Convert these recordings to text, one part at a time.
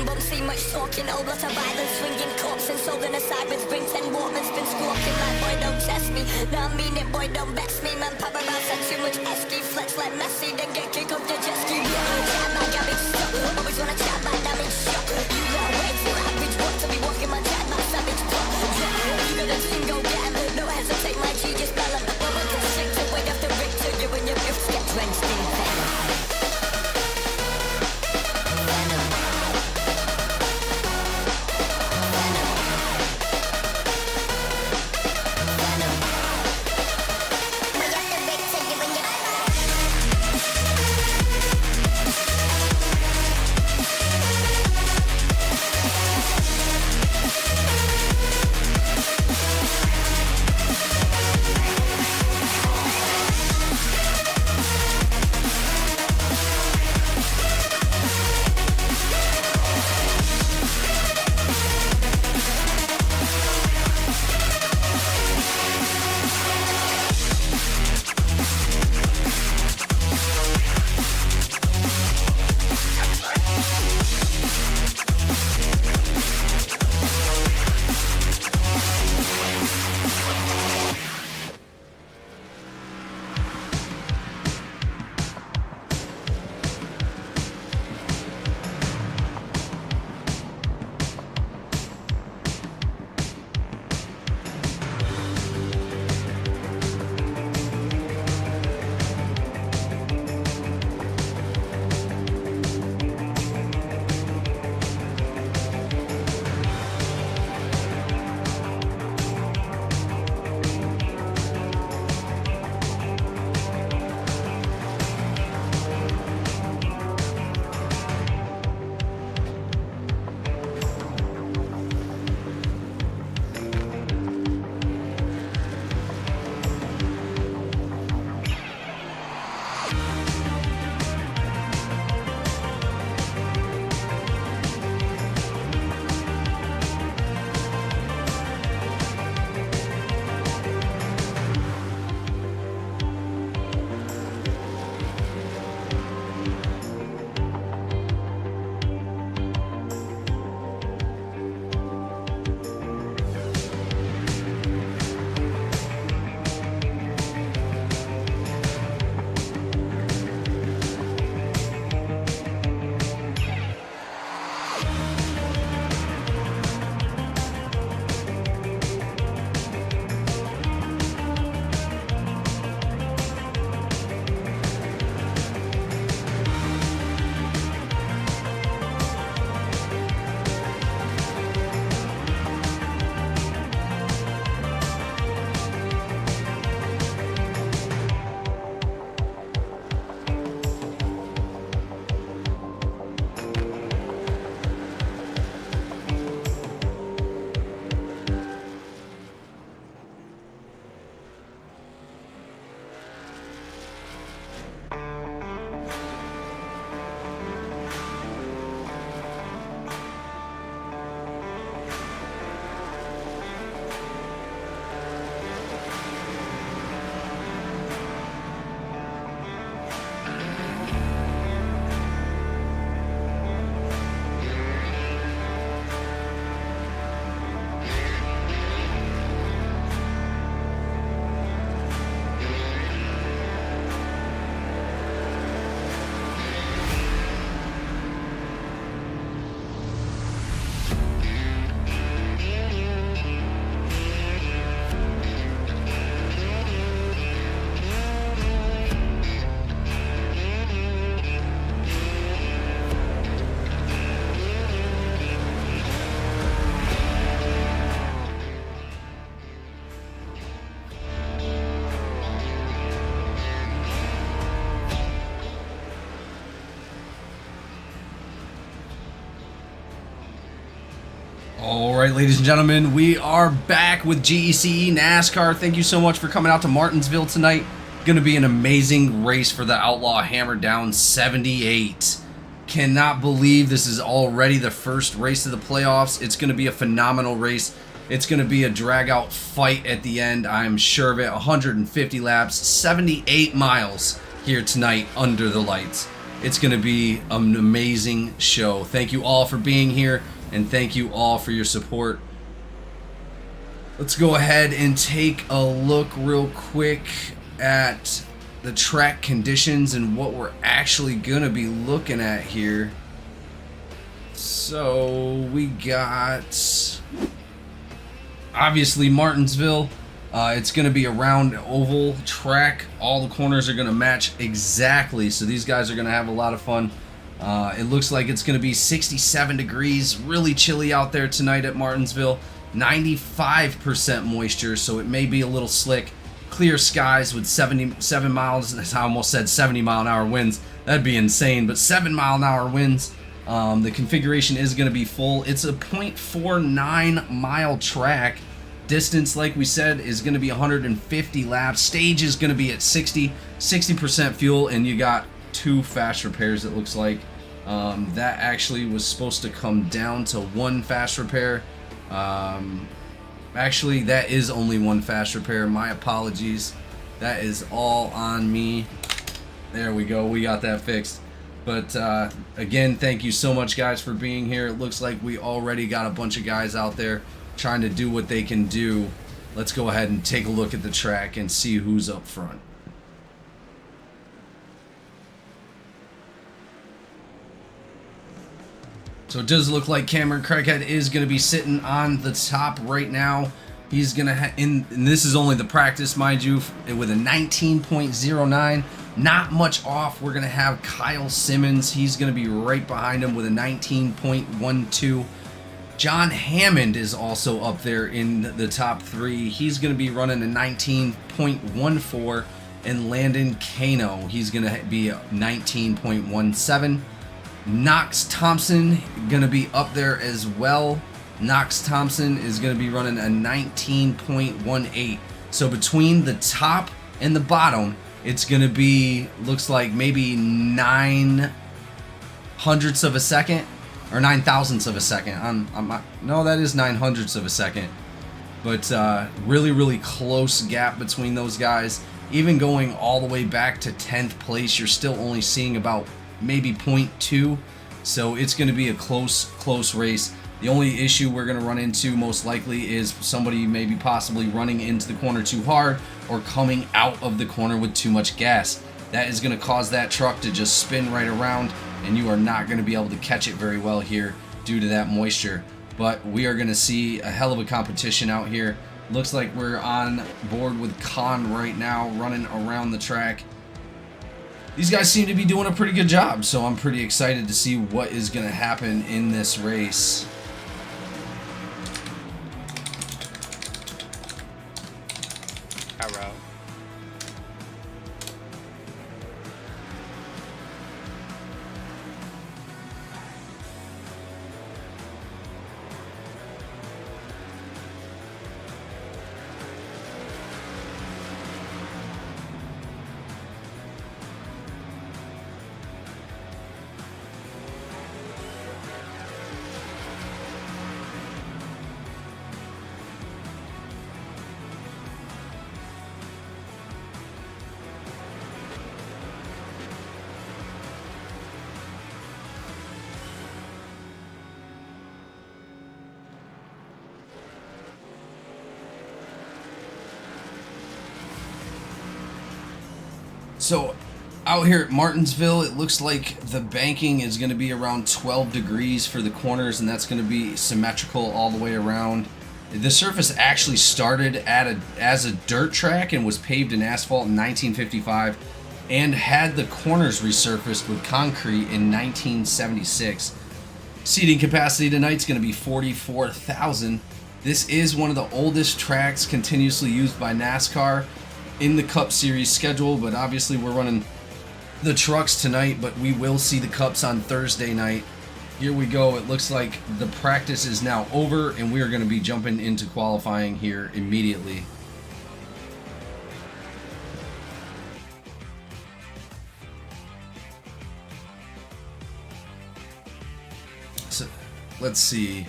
won't see much talking. Old lot of violence, swinging corpse and sold in a side with springs and Walkman's been squawking like, boy, don't test me. Now I mean it, boy, don't vex me. Man, pop around, said too much esky. Flex like Messi, then get kicked off the jet ski. Chat like I've been stuck. Always wanna chat like damage shock. You gotta wait for average walk to be walking my chat like savage pop. You got a team, go get him. No hesitate, my G, just bell him. No one can stick to wait after Rick to you and your gifts get drenched in venom. Alright, ladies and gentlemen, we are back with GEC NASCAR. Thank you so much for coming out to Martinsville tonight. Gonna be an amazing race for the Outlaw Hammerdown 78. Cannot believe this is already the first race of the playoffs. It's gonna be a phenomenal race. It's gonna be a drag-out fight at the end, I'm sure of it. 150 laps, 78 miles here tonight under the lights. It's going to be an amazing show. Thank you all for being here, and thank you all for your support. Let's go ahead and take a look real quick at the track conditions and what we're actually going to be looking at here. So we got, obviously, Martinsville. It's going to be a round oval track. All the corners are going to match exactly, so these guys are going to have a lot of fun. It looks like it's going to be 67 degrees, really chilly out there tonight at Martinsville. 95% moisture, so it may be a little slick. Clear skies with 77 miles, I almost said 70 mile an hour winds. That'd be insane, but 7 mile an hour winds. The configuration is going to be full. It's a 0.49 mile track. Distance, like we said, is going to be 150 laps. Stage is going to be at 60% fuel, and you got 2 fast repairs, it looks like. That actually was supposed to come down to 1 fast repair. Actually, that is only 1 fast repair. My apologies. That is all on me. There we go. We got that fixed. But again, thank you so much, guys, for being here. It looks like we already got a bunch of guys out there trying to do what they can do. Let's go ahead and take a look at the track and see who's up front. So it does look like Cameron Craighead is going to be sitting on the top right now. He's going to and this is only the practice, mind you, with a 19.09. Not much off. We're going to have Kyle Simmons. He's going to be right behind him with a 19.12. John Hammond is also up there in the top 3. He's going to be running a 19.14. And Landon Kano, he's going to be a 19.17. Knox Thompson going to be up there as well. Knox Thompson is going to be running a 19.18. So between the top and the bottom, it's going to be, looks like maybe 9 hundredths of a second or 9 thousandths of a second. No, that is 9 hundredths of a second. But really, really close gap between those guys. Even going all the way back to 10th place, you're still only seeing about maybe 0.2. So it's going to be a close race. The only issue we're going to run into most likely is somebody maybe possibly running into the corner too hard or coming out of the corner with too much gas. That is going to cause that truck to just spin right around, and you are not going to be able to catch it very well here due to that moisture. But we are going to see a hell of a competition out here. Looks like we're on board with Khan right now, running around the track. These guys seem to be doing a pretty good job, so I'm pretty excited to see what is going to happen in this race. Hello. So out here at Martinsville, it looks like the banking is going to be around 12 degrees for the corners, and that's going to be symmetrical all the way around. The surface actually started as a dirt track and was paved in asphalt in 1955 and had the corners resurfaced with concrete in 1976. Seating capacity tonight is going to be 44,000. This is one of the oldest tracks continuously used by NASCAR in the Cup Series schedule, but obviously we're running the trucks tonight, but we will see the Cups on Thursday night. Here we go. It looks like the practice is now over, and we are going to be jumping into qualifying here immediately. So, let's see.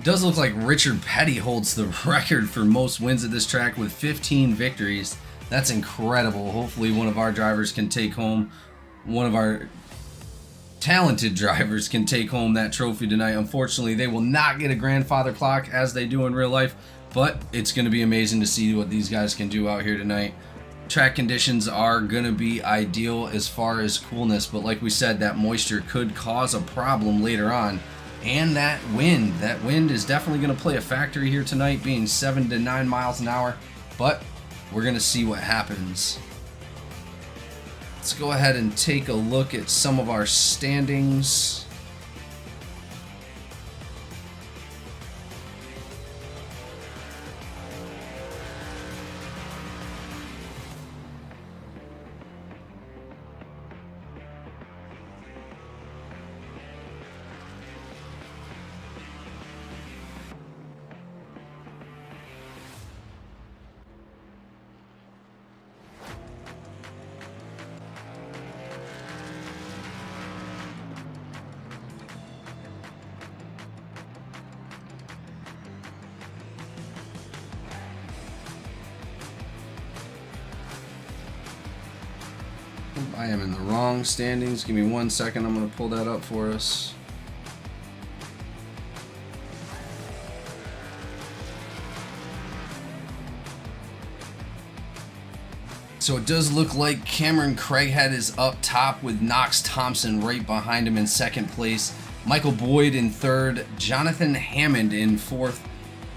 It does look like Richard Petty holds the record for most wins at this track with 15 victories. That's incredible. Hopefully one of our drivers can take home one of our talented drivers can take home that trophy tonight. Unfortunately, they will not get a grandfather clock as they do in real life, but it's going to be amazing to see what these guys can do out here tonight. Track conditions are going to be ideal as far as coolness, but like we said, that moisture could cause a problem later on. And that wind is definitely going to play a factor here tonight, being 7 to 9 miles an hour, but we're going to see what happens. Let's go ahead and take a look at some of our standings. I am in the wrong standings. Give me 1 second. I'm going to pull that up for us. So it does look like Cameron Craighead is up top with Knox Thompson right behind him in second place. Michael Boyd in third. Jonathan Hammond in fourth.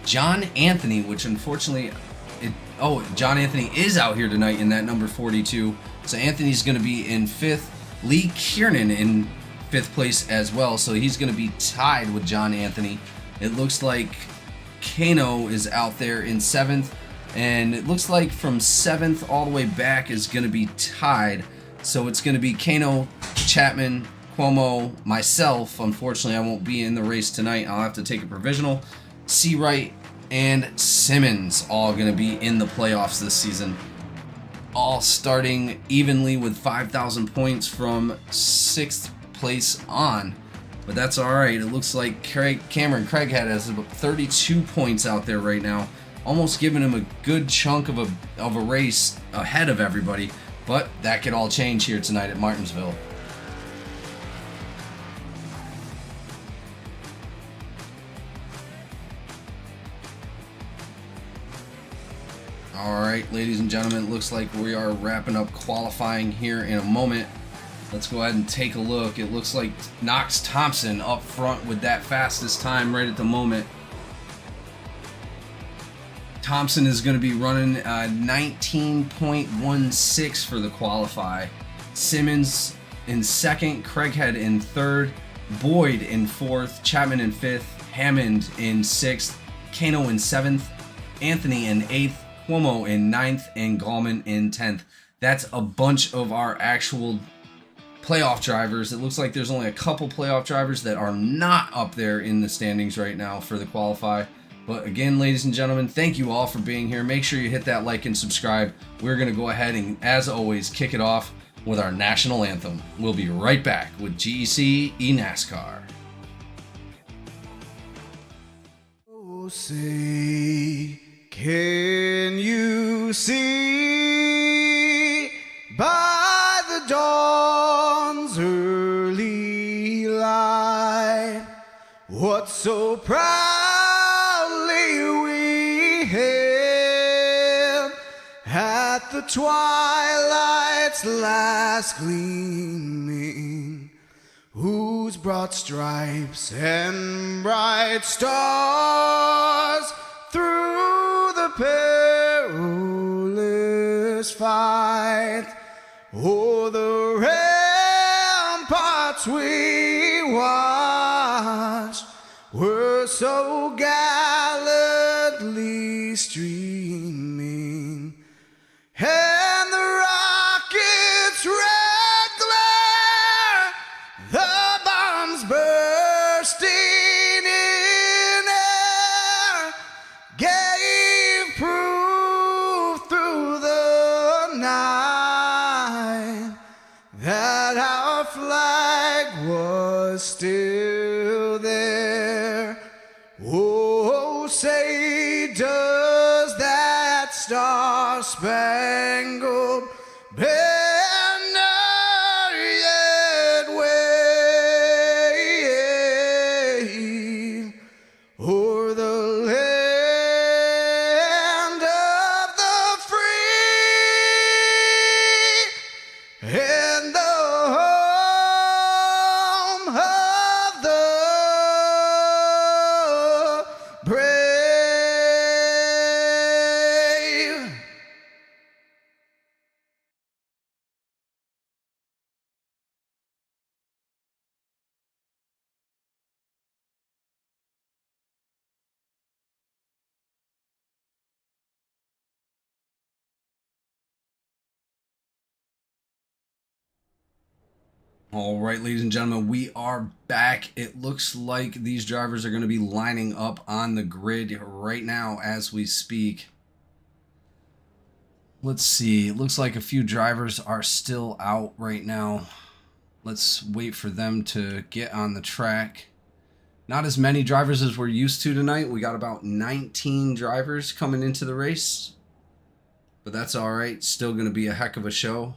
John Anthony, which unfortunately... John Anthony is out here tonight in that number 42. So Anthony's going to be in fifth. Lee Kiernan in fifth place as well. So he's going to be tied with John Anthony. It looks like Kano is out there in seventh. And it looks like from seventh all the way back is going to be tied. So it's going to be Kano, Chapman, Cuomo, myself. Unfortunately, I won't be in the race tonight. I'll have to take a provisional. Seawright and Simmons all going to be in the playoffs this season. All starting evenly with 5,000 points from 6th place on. But that's alright. It looks like Cameron Craighead has about 32 points out there right now. Almost giving him a good chunk of a race ahead of everybody. But that could all change here tonight at Martinsville. Alright, ladies and gentlemen, it looks like we are wrapping up qualifying here in a moment. Let's go ahead and take a look. It looks like Knox Thompson up front with that fastest time right at the moment. Thompson is going to be running 19.16 for the qualify. Simmons in second, Craighead in third, Boyd in fourth, Chapman in fifth, Hammond in sixth, Kano in seventh, Anthony in eighth, Cuomo in ninth, and Gallman in 10th. That's a bunch of our actual playoff drivers. It looks like there's only a couple playoff drivers that are not up there in the standings right now for the qualify. But again, ladies and gentlemen, thank you all for being here. Make sure you hit that like and subscribe. We're going to go ahead and, as always, kick it off with our national anthem. We'll be right back with GEC NASCAR. Oh, say, can you see by the dawn's early light what so proudly we hailed at the twilight's last gleaming, whose broad stripes and bright stars through the perilous fight o'er the ramparts we watched were so gallantly streaming, and the rocket's red glare, the bombs bursting in air, gave proof through the night that our flag was still there. Oh, say, does that star-spangled banner yet wave? All right, ladies and gentlemen, we are back. It looks like these drivers are going to be lining up on the grid right now as we speak. Let's see. It looks like a few drivers are still out right now. Let's wait for them to get on the track. Not as many drivers as we're used to tonight. We got about 19 drivers coming into the race. But that's all right. Still going to be a heck of a show.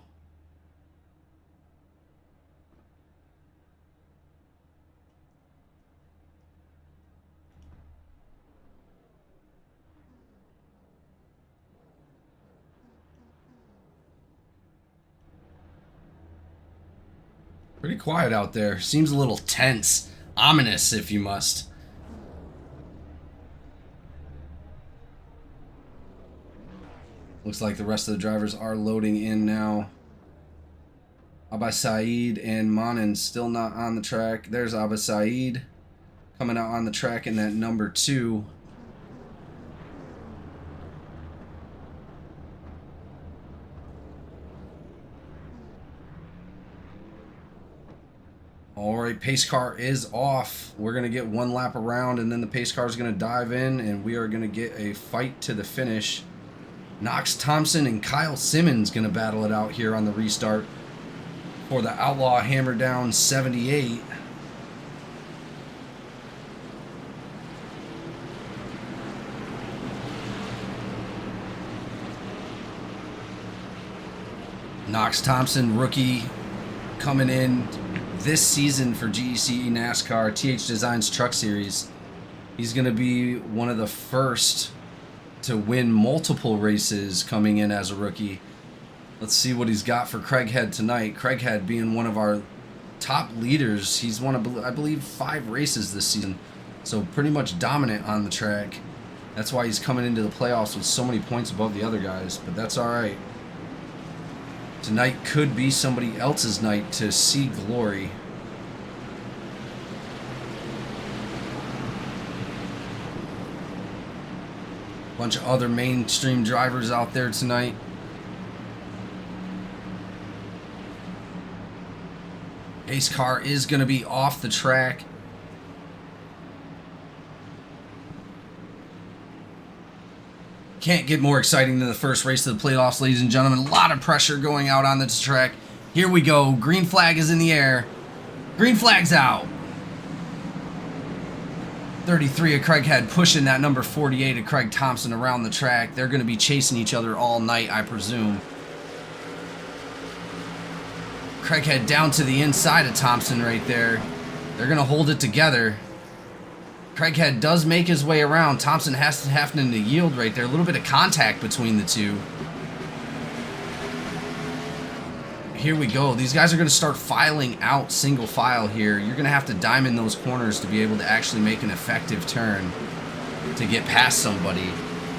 Pretty quiet out there. Seems a little tense. Ominous, if you must. Looks like the rest of the drivers are loading in now. Abba Saeed and Manin still not on the track. There's Abba Saeed coming out on the track in that number 2. Alright, pace car is off. We're going to get one lap around and then the pace car is going to dive in and we are going to get a fight to the finish. Knox Thompson and Kyle Simmons going to battle it out here on the restart for the Outlaw Hammerdown 78. Knox Thompson, rookie, coming in this season for GEC NASCAR THDesigns Truck Series. He's going to be one of the first to win multiple races coming in as a rookie. Let's see what he's got for Craighead tonight. Craighead being one of our top leaders. He's won, I believe, 5 races this season. So pretty much dominant on the track. That's why he's coming into the playoffs with so many points above the other guys. But that's all right. Tonight could be somebody else's night to see glory. Bunch of other mainstream drivers out there tonight. Pace car is going to be off the track. Can't get more exciting than the first race of the playoffs, ladies and gentlemen. A lot of pressure going out on this track. Here we go. Green flag is in the air. Green flag's out. 33 of Craighead pushing that number 48 of Craig Thompson around the track. They're going to be chasing each other all night, I presume. Craighead down to the inside of Thompson right there. They're going to hold it together. Craighead does make his way around. Thompson having to yield right there. A little bit of contact between the two. Here we go. These guys are going to start filing out single file here. You're going to have to diamond those corners to be able to actually make an effective turn to get past somebody.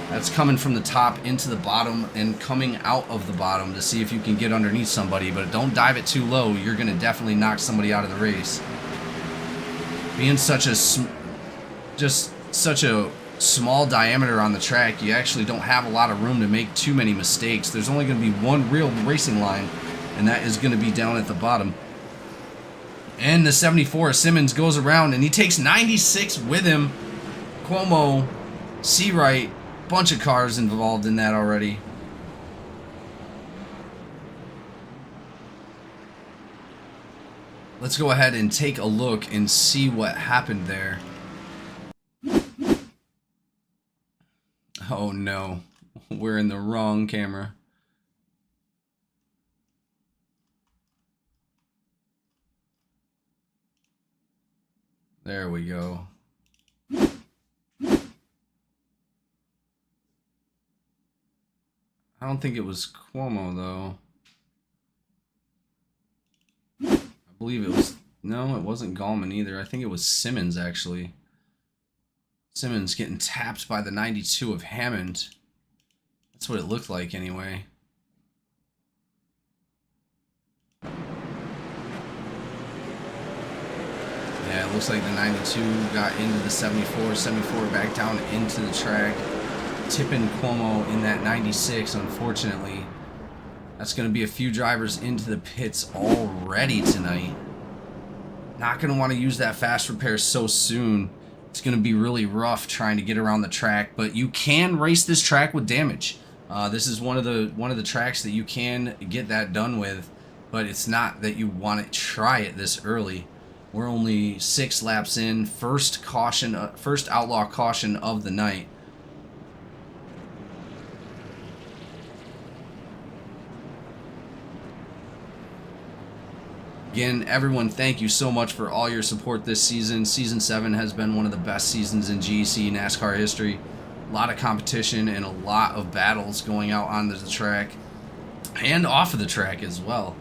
That's coming from the top into the bottom and coming out of the bottom to see if you can get underneath somebody. But don't dive it too low. You're going to definitely knock somebody out of the race. Being such a small diameter on the track, you actually don't have a lot of room to make too many mistakes. There's only going to be one real racing line, and that is going to be down at the bottom. And the 74 Simmons goes around, and he takes 96 with him. Cuomo, Seawright, bunch of cars involved in that already. Let's go ahead and take a look and see what happened there. Oh no, we're in the wrong camera. There we go. I don't think it was Cuomo though. I believe it was, no, it wasn't Gallman either. I think it was Simmons actually. Simmons getting tapped by the 92 of Hammond. That's what it looked like anyway. Yeah, it looks like the 92 got into the 74. 74 back down into the track. Tipping Cuomo in that 96, unfortunately. That's going to be a few drivers into the pits already tonight. Not going to want to use that fast repair so soon. It's going to be really rough trying to get around the track, but you can race this track with damage. This is one of the tracks that you can get that done with, but it's not that you want to try it this early. We're only 6 laps in. First Outlaw caution of the night. Again, everyone, thank you so much for all your support this season. Season 7 has been one of the best seasons in GEC NASCAR history. A lot of competition and a lot of battles going out onto the track and off of the track as well.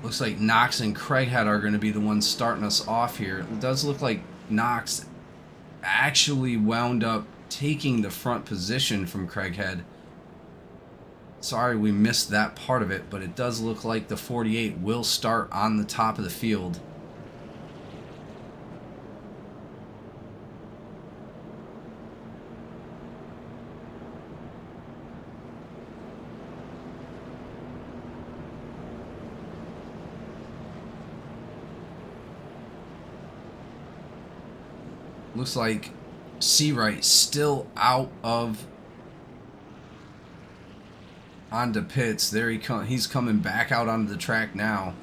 Looks like Knox and Craighead are going to be the ones starting us off here. It does look like Knox actually wound up taking the front position from Craighead. Sorry we missed that part of it, but it does look like the 48 will start on the top of the field. Looks like Seawright still out of onto pits. There he's coming back out onto the track now.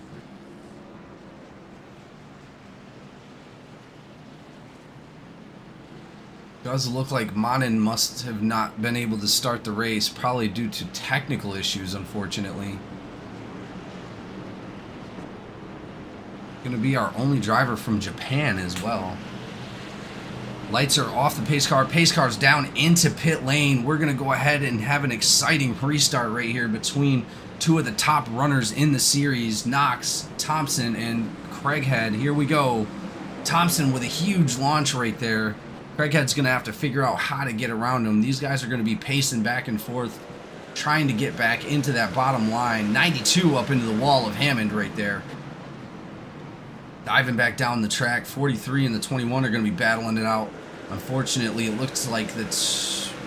Does look like Manin must have not been able to start the race, probably due to technical issues, unfortunately. Gonna be our only driver from Japan as well. Lights are off the pace car. Pace car's down into pit lane. We're going to go ahead and have an exciting restart right here between two of the top runners in the series, Knox, Thompson, and Craighead. Here we go. Thompson with a huge launch right there. Craighead's going to have to figure out how to get around him. These guys are going to be pacing back and forth, trying to get back into that bottom line. 92 up into the wall of Hammond right there. Diving back down the track, 43 and the 21 are going to be battling it out. Unfortunately, it looks like the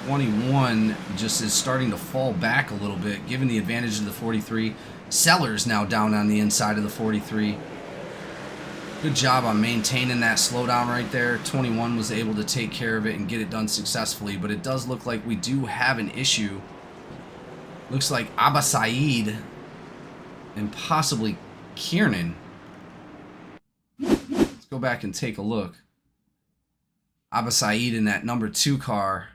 21 just is starting to fall back a little bit, given the advantage of the 43. Sellers now down on the inside of the 43. Good job on maintaining that slowdown right there. 21 was able to take care of it and get it done successfully, but it does look like we do have an issue. Looks like Abba Saeed and possibly Kiernan. Let's go back and take a look. Abba Saeed in that number 2 car.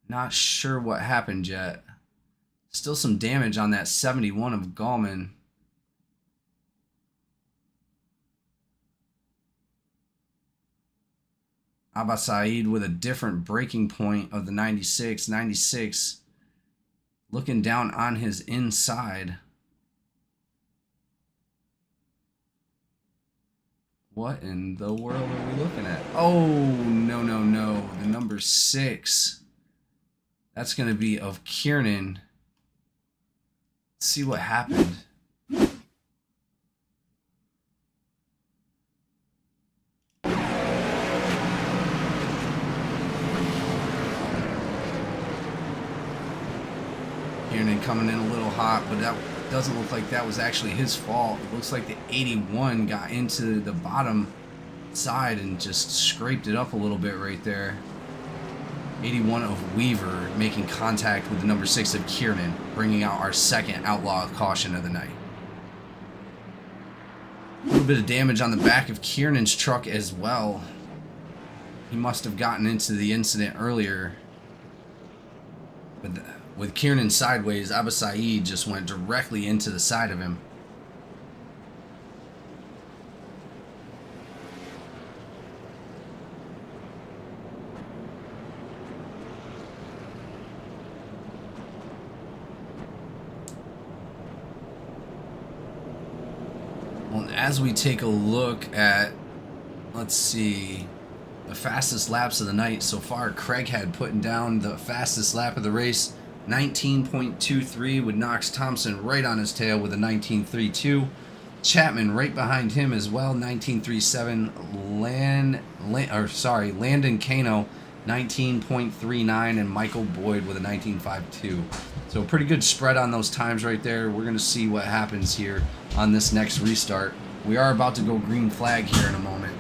Not sure what happened yet. Still some damage on that 71 of Gallman. Abba Saeed with a different breaking point of the 96. 96 looking down on his inside. What in the world are we looking at? Oh, no, no, no. The number 6. That's going to be of Kiernan. Let's see what happened. Kiernan coming in a little hot, but that doesn't look like that was actually his fault. It looks like the 81 got into the bottom side and just scraped it up a little bit right there. 81 of Weaver making contact with the number 6 of Kiernan, bringing out our second Outlaw caution of the night. A little bit of damage on the back of Kiernan's truck as well. He must have gotten into the incident earlier. But with Kiernan sideways, Abba Saeed just went directly into the side of him. Well, as we take a look at, let's see, the fastest laps of the night so far, Craighead putting down the fastest lap of the race, 19.23, with Knox Thompson right on his tail with a 19.32. Chapman right behind him as well, 19.37. Landon Kano, 19.39, and Michael Boyd with a 19.52. So pretty good spread on those times right there. We're going to see what happens here on this next restart. We are about to go green flag here in a moment.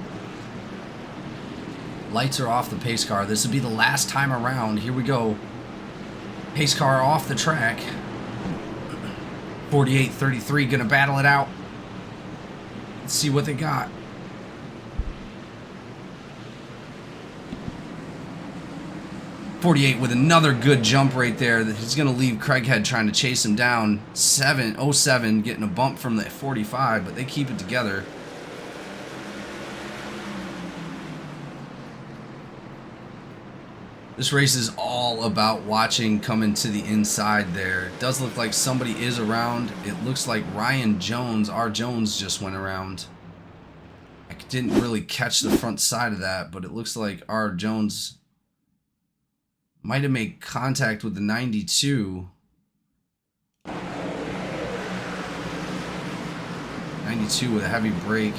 Lights are off the pace car. This will be the last time around. Here we go. Pace car off the track. 48.33 going to battle it out. Let's see what they got. .48 with another good jump right there. He's going to leave Craighead trying to chase him down. 7.07 getting a bump from the 45, but they keep it together. This race is all about watching coming to the inside there. It does look like somebody is around. It looks like Ryan Jones, R. Jones, just went around. I didn't really catch the front side of that, but it looks like R. Jones might have made contact with the 92. 92 with a heavy brake.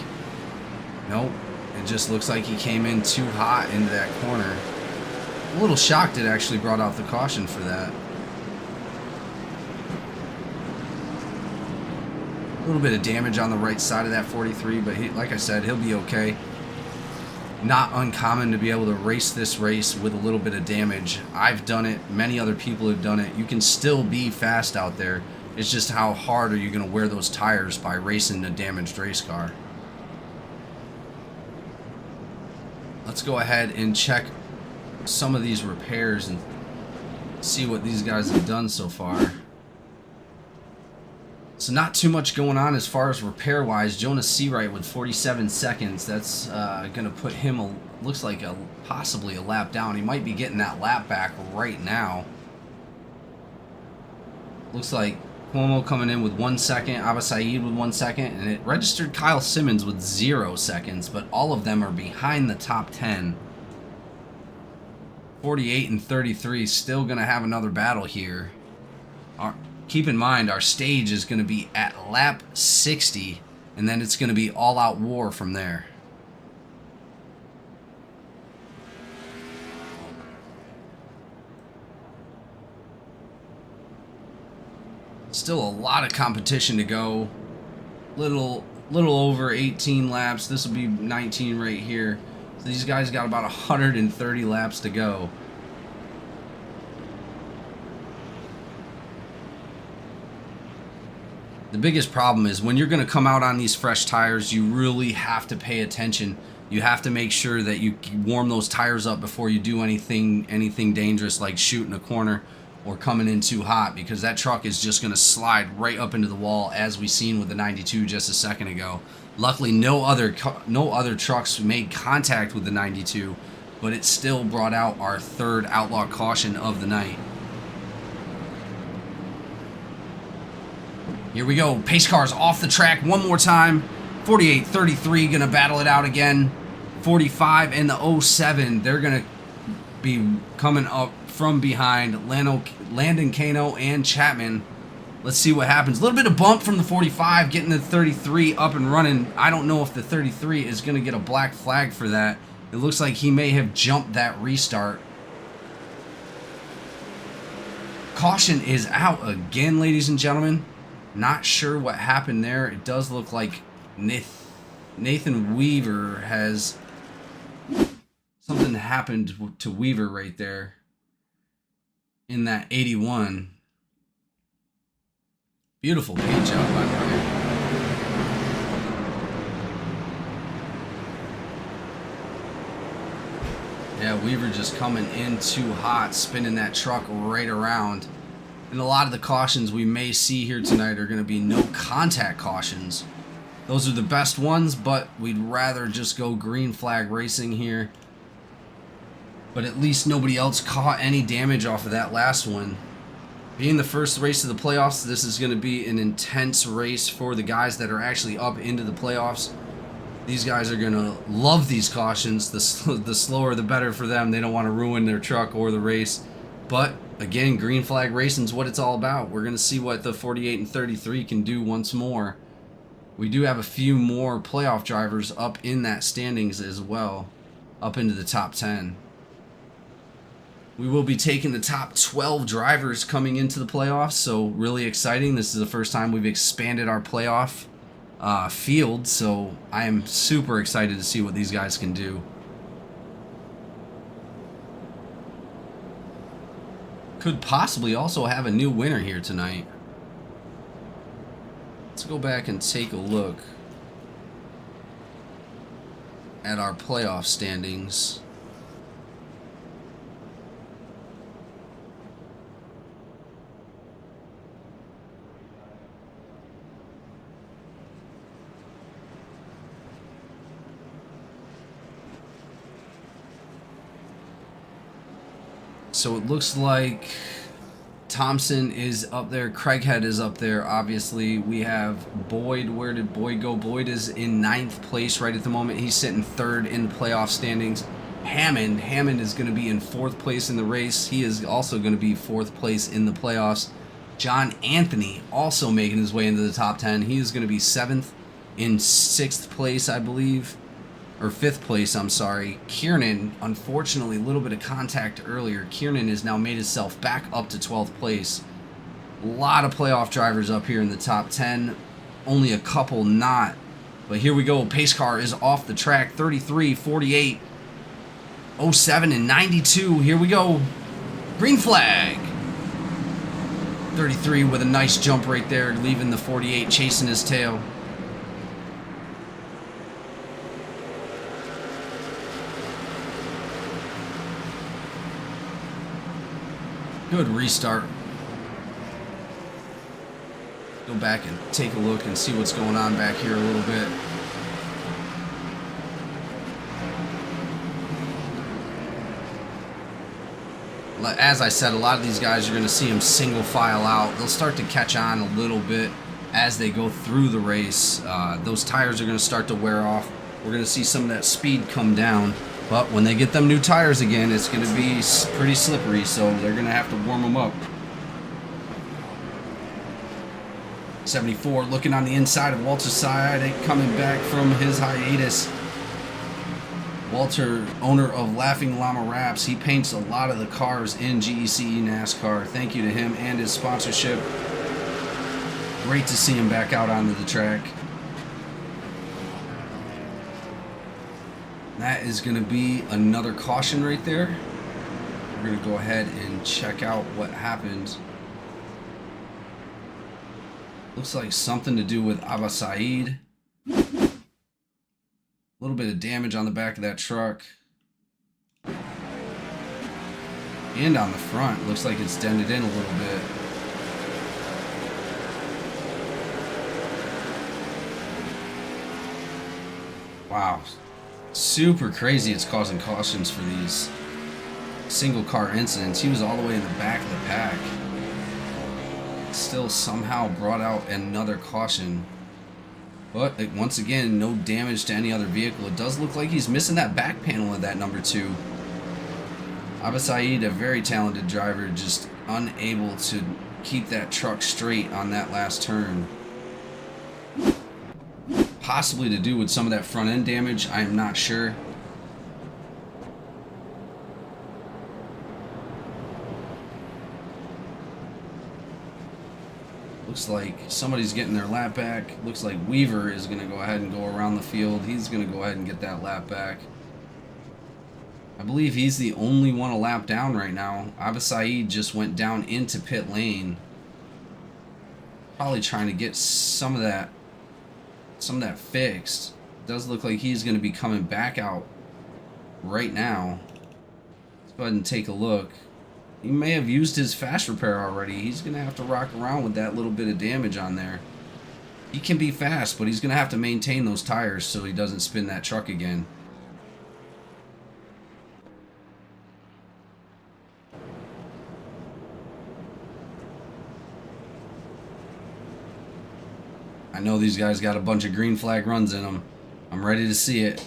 Nope. It just looks like he came in too hot into that corner. A little shocked it actually brought out the caution for that. A little bit of damage on the right side of that 43, but he, like I said, he'll be okay. Not uncommon to be able to race this race with a little bit of damage. I've done it. Many other people have done it. You can still be fast out there. It's just how hard are you going to wear those tires by racing a damaged race car. Let's go ahead and check some of these repairs and see what these guys have done so far. So not too much going on as far as repair wise. Jonas Seawright with 47 seconds. That's going to put him looks like possibly a lap down. He might be getting that lap back right now. Looks like Cuomo coming in with 1 second, Abba Saeed with 1 second, and it registered Kyle Simmons with 0 seconds, but all of them are behind the top 10. 48 and 33, still going to have another battle here. Keep in mind, our stage is going to be at lap 60, and then it's going to be all-out war from there. Still a lot of competition to go. Little over 18 laps. This will be 19 right here. So these guys got about 130 laps to go. The biggest problem is when you're going to come out on these fresh tires, you really have to pay attention. You have to make sure that you warm those tires up before you do anything dangerous like shooting a corner or coming in too hot, because that truck is just going to slide right up into the wall, as we seen with the 92 just a second ago. Luckily, no other trucks made contact with the 92, but it still brought out our third Outlaw caution of the night. Here we go. Pace cars off the track one more time. 48-33 going to battle it out again. 45 and the 07, they're going to be coming up from behind Landon Kano and Chapman. Let's see what happens. A little bit of bump from the 45, getting the 33 up and running. I don't know if the 33 is going to get a black flag for that. It looks like he may have jumped that restart. Caution is out again, ladies and gentlemen. Not sure what happened there. It does look like Nathan Weaver has... something happened to Weaver right there in that 81. Beautiful paint job by the way. Yeah, Weaver just coming in too hot, spinning that truck right around. And a lot of the cautions we may see here tonight are going to be no contact cautions. Those are the best ones, but we'd rather just go green flag racing here. But at least nobody else caught any damage off of that last one. Being the first race of the playoffs, this is going to be an intense race for the guys that are actually up into the playoffs. These guys are going to love these cautions. The slower the better for them. They don't want to ruin their truck or the race. But again, green flag racing is what it's all about. We're going to see what the 48 and 33 can do once more. We do have a few more playoff drivers up in that standings as well, up into the top 10. We will be taking the top 12 drivers coming into the playoffs, so really exciting. This is the first time we've expanded our playoff field, so I am super excited to see what these guys can do. Could possibly also have a new winner here tonight. Let's go back and take a look at our playoff standings. So it looks like Thompson is up there. Craighead is up there. Obviously, we have Boyd. Where did Boyd go? Boyd is in 9th place right at the moment. He's sitting 3rd in the playoff standings. Hammond is going to be in 4th place in the race. He is also going to be 4th place in the playoffs. John Anthony also making his way into the top 10. He is going to be 7th in 6th place, I believe. Or 5th place, I'm sorry. Kiernan, unfortunately, a little bit of contact earlier. Kiernan has now made himself back up to 12th place. A lot of playoff drivers up here in the top 10. Only a couple not. But here we go. Pace car is off the track. 33, 48, 07, and 92. Here we go. Green flag. 33 with a nice jump right there, leaving the 48, chasing his tail. Good restart. Go back and take a look and see what's going on back here a little bit. As I said, a lot of these guys, you're going to see them single file out. They'll start to catch on a little bit as they go through the race. Those tires are going to start to wear off. We're going to see some of that speed come down. But when they get them new tires again, it's going to be pretty slippery, so they're going to have to warm them up. 74 looking on the inside of Walter's side, coming back from his hiatus. Walter, owner of Laughing Llama Wraps, he paints a lot of the cars in GEC NASCAR. Thank you to him and his sponsorship. Great to see him back out onto the track. That is going to be another caution right there. We're going to go ahead and check out what happened. Looks like something to do with Abba Saeed. A little bit of damage on the back of that truck. And on the front. Looks like it's dented in a little bit. Wow. Super crazy it's causing cautions for these single car incidents. He was all the way in the back of the pack. Still somehow brought out another caution. But once again, no damage to any other vehicle. It does look like he's missing that back panel of that number 2. Abba Saeed, a very talented driver, just unable to keep that truck straight on that last turn. Possibly to do with some of that front end damage, I am not sure. Looks like somebody's getting their lap back. Looks like Weaver is going to go ahead and go around the field. He's going to go ahead and get that lap back. I believe he's the only one a lap down right now. Abba Saeed just went down into pit lane. Probably trying to get some of that fixed. It does look like he's going to be coming back out right now. Let's go ahead and take a look. He may have used his fast repair already. He's going to have to rock around with that little bit of damage on there. He can be fast, but he's going to have to maintain those tires so he doesn't spin that truck again. I know these guys got a bunch of green flag runs in them. I'm ready to see it.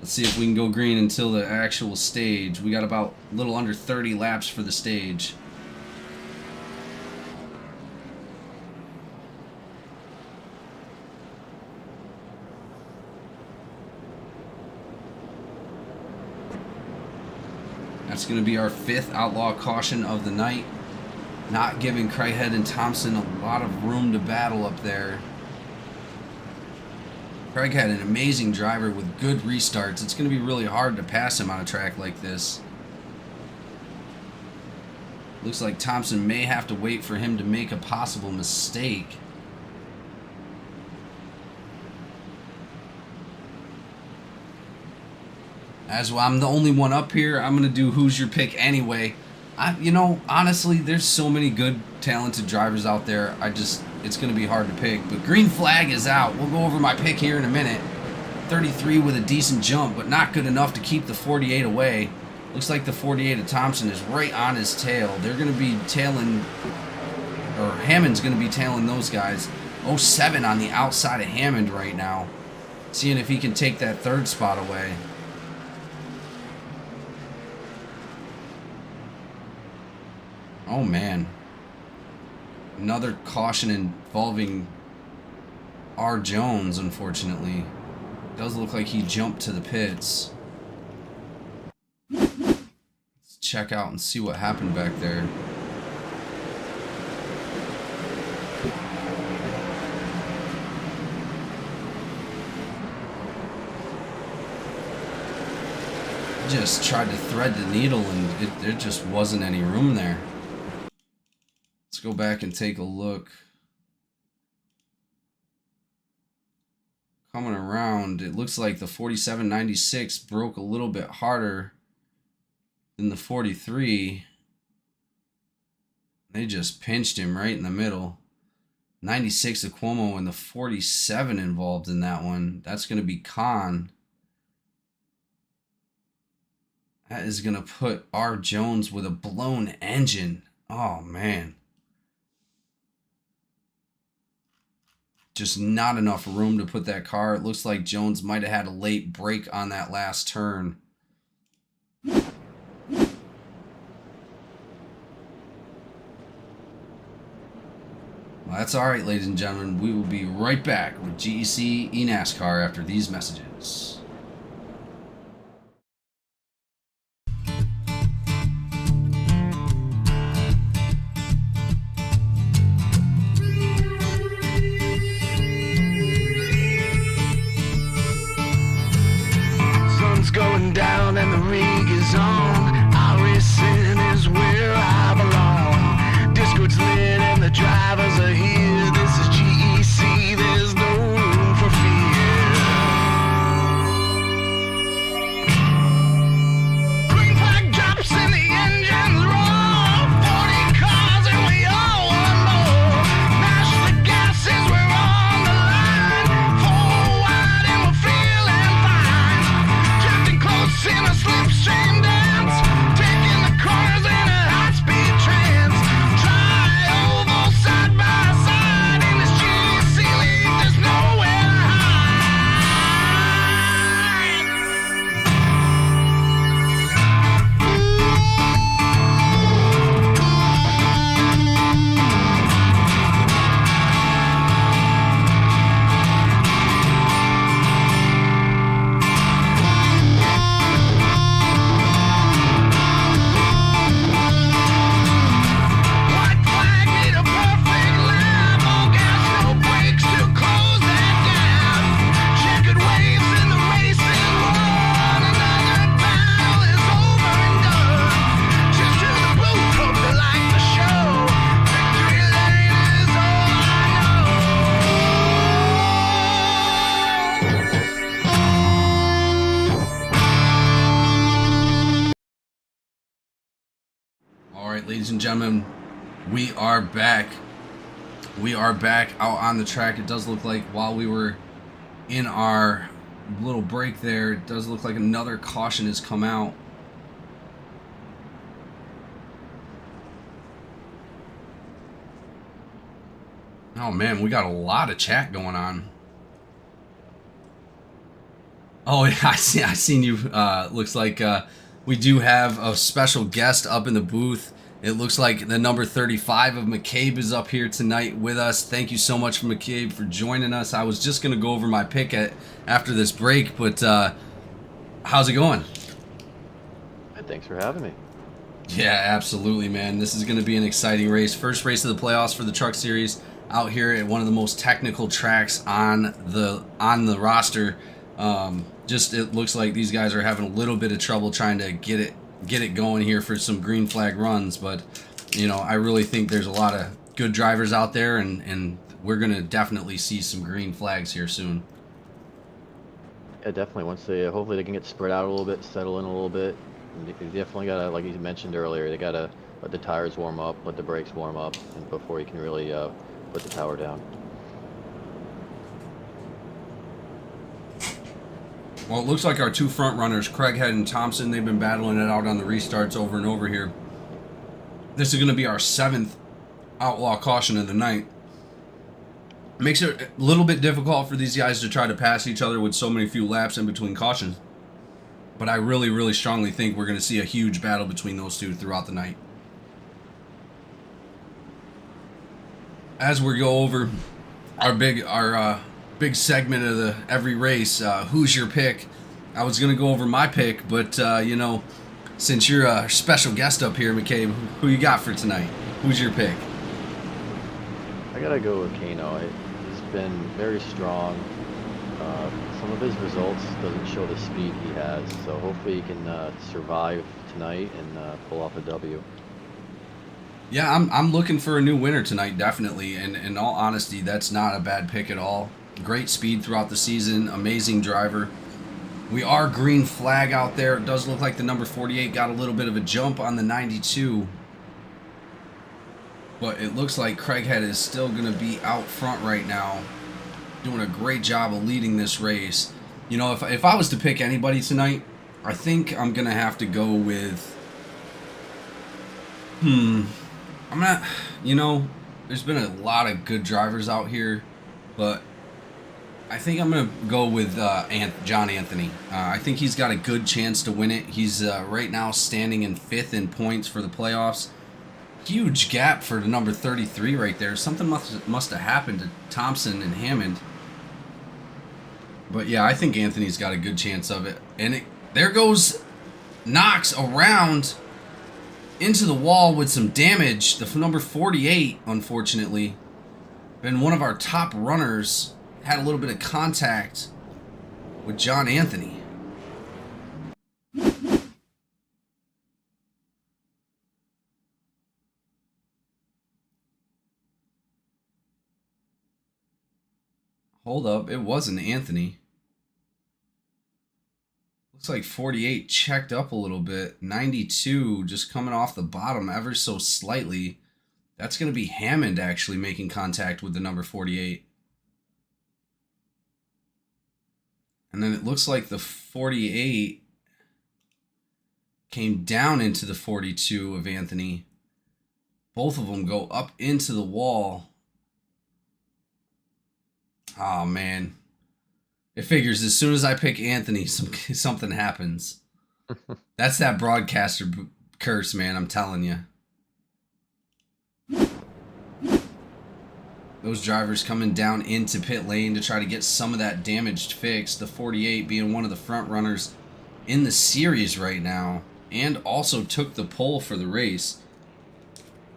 Let's see if we can go green until the actual stage. We got about a little under 30 laps for the stage. That's going to be our 5th Outlaw caution of the night. Not giving Craighead and Thompson a lot of room to battle up there. Craighead, an amazing driver with good restarts. It's going to be really hard to pass him on a track like this. Looks like Thompson may have to wait for him to make a possible mistake. As well, I'm the only one up here. I'm going to do who's your pick anyway. You know, honestly, there's so many good, talented drivers out there. It's going to be hard to pick. But green flag is out. We'll go over my pick here in a minute. 33 with a decent jump, but not good enough to keep the 48 away. Looks like the 48 of Thompson is right on his tail. They're going to be tailing, or Hammond's going to be tailing those guys. 07 on the outside of Hammond right now. Seeing if he can take that 3rd spot away. Oh man. Another caution involving R. Jones, unfortunately. Does look like he jumped to the pits. Let's check out and see what happened back there. Just tried to thread the needle and there just wasn't any room there. Let's go back and take a look. Coming around, it looks like the 4796 broke a little bit harder than the 43. They just pinched him right in the middle. 96 of Cuomo and the 47 involved in that one. That's going to be Khan. That is going to put R. Jones with a blown engine. Oh, man. Just not enough room to put that car. It looks like Jones might have had a late break on that last turn. Well, that's all right, ladies and gentlemen. We will be right back with GEC eNASCAR after these messages. Going down and the rig is on. iRacing is where I belong. Discord's lit and the drivers are here. This is GEC, there's no room for fear. Green flag drops and the engines roar. 40 cars and we all want more. Mash the gases, we're on the line. 4 wide and we're feeling fine. Close in a slipstream dance, taking the corners in a high-speed trance. Try oval side by side in this GEC league. There's nowhere to Ladies and gentlemen, we are back. We are back out on the track. It does look like while we were in our little break there, it does look like another caution has come out. Oh man, we got a lot of chat going on. Oh yeah, I seen you. Looks like we do have a special guest up in the booth. It looks like the number 35 of McCabe is up here tonight with us. Thank you so much, McCabe, for joining us. I was just going to go over my pick after this break, but how's it going? Thanks for having me. Yeah, absolutely, man. This is going to be an exciting race. First race of the playoffs for the Truck Series out here at one of the most technical tracks on the roster. Just it looks like these guys are having a little bit of trouble trying to get it going here for some green flag runs, but you know, I really think there's a lot of good drivers out there, and we're going to definitely see some green flags here soon. Yeah, definitely. Once they, hopefully they can get spread out a little bit, settle in a little bit. And they definitely gotta, like you mentioned earlier, they gotta let the tires warm up, let the brakes warm up, and before you can really put the power down. Well, it looks like our two front runners, Craighead and Thompson, they've been battling it out on the restarts over and over here. This is going to be our 7th Outlaw caution of the night. Makes it a little bit difficult for these guys to try to pass each other with so many few laps in between cautions. But I really, really strongly think we're going to see a huge battle between those two throughout the night. As we go over our big segment of the every race, who's your pick? I was going to go over my pick, but you know, since you're a special guest up here, McCabe, who you got for tonight? Who's your pick? I gotta go with Kano. He's been very strong. Some of his results doesn't show the speed he has, so hopefully he can survive tonight and pull off a W. Yeah, I'm looking for a new winner tonight, definitely. And in all honesty, that's not a bad pick at all. Great speed throughout the season, amazing driver. We are green flag out there. It does look like the number 48 got a little bit of a jump on the 92. But it looks like Craighead is still going to be out front right now, doing a great job of leading this race. You know, if I was to pick anybody tonight, I think I'm going to have to go with... I'm not... You know, there's been a lot of good drivers out here, but I think I'm going to go with John Anthony. I think he's got a good chance to win it. He's right now standing in 5th in points for the playoffs. Huge gap for the number 33 right there. Something must have happened to Thompson and Hammond. But yeah, I think Anthony's got a good chance of it. And there goes Knox around into the wall with some damage. The number 48, unfortunately, been one of our top runners, had a little bit of contact with John Anthony. Hold up, it wasn't Anthony. Looks like 48 checked up a little bit. 92 just coming off the bottom ever so slightly. That's going to be Hammond actually making contact with the number 48. And then it looks like the 48 came down into the 42 of Anthony. Both of them go up into the wall. Oh, man. It figures as soon as I pick Anthony, something happens. That's that broadcaster curse, man. I'm telling you. Those drivers coming down into pit lane to try to get some of that damage fixed. The 48 being one of the front runners in the series right now. And also took the pole for the race.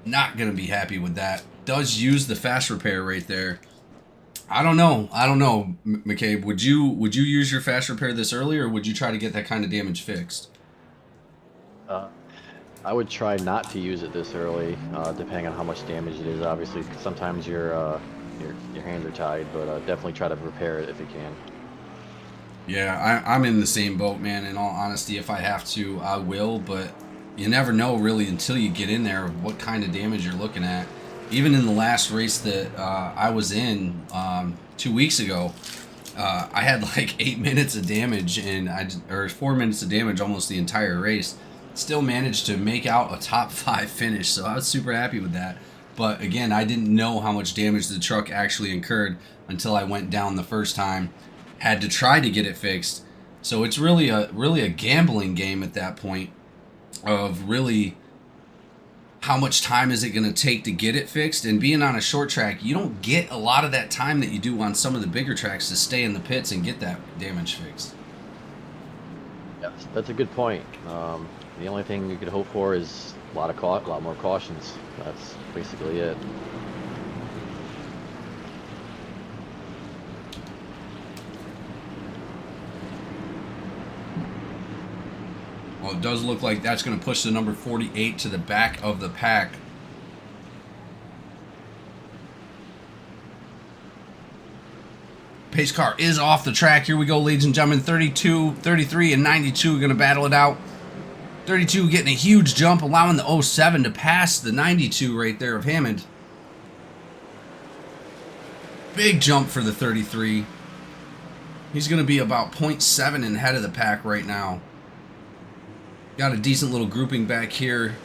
Not going to be happy with that. Does use the fast repair right there. I don't know, McCabe. Would you use your fast repair this early, or would you try to get that kind of damage fixed? I would try not to use it this early, depending on how much damage it is. Obviously, sometimes your hands are tied, but definitely try to repair it if you can. Yeah, I'm in the same boat, man. In all honesty, if I have to, I will. But you never know, really, until you get in there, what kind of damage you're looking at. Even in the last race that I was in 2 weeks ago, I had like 8 minutes of damage, or 4 minutes of damage almost the entire race. Still managed to make out a top 5 finish, so I was super happy with that. But again, I didn't know how much damage the truck actually incurred until I went down the first time. Had to try to get it fixed. So it's really a gambling game at that point of really how much time is it going to take to get it fixed. And being on a short track, you don't get a lot of that time that you do on some of the bigger tracks to stay in the pits and get that damage fixed. Yeah, that's a good point. The only thing you could hope for is a lot more cautions. That's basically it. Well, it does look like that's going to push the number 48 to the back of the pack. Pace car is off the track. Here we go, ladies and gentlemen. 32, 33, and 92 are going to battle it out. 32 getting a huge jump, allowing the 07 to pass the 92 right there of Hammond. Big jump for the 33. He's going to be about 0.7 ahead of the pack right now. Got a decent little grouping back here.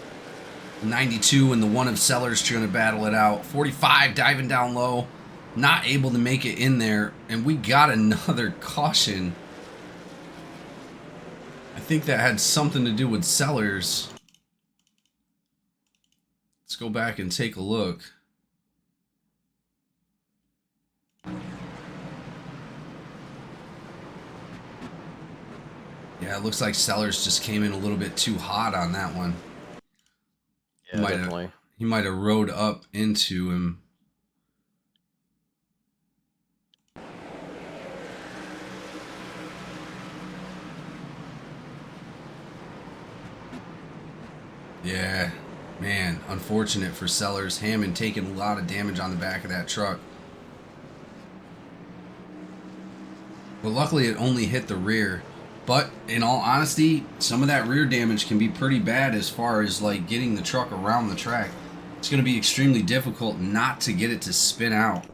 92 and the one of Sellers trying to battle it out. 45 diving down low. Not able to make it in there. And we got another caution. I think that had something to do with Sellers. Let's go back and take a look. Yeah, it looks like Sellers just came in a little bit too hot on that one. Yeah, definitely. He might have rode up into him. Yeah, man, unfortunate for Sellers. Hammond taking a lot of damage on the back of that truck. But luckily it only hit the rear. But in all honesty, some of that rear damage can be pretty bad as far as like getting the truck around the track. It's going to be extremely difficult not to get it to spin out.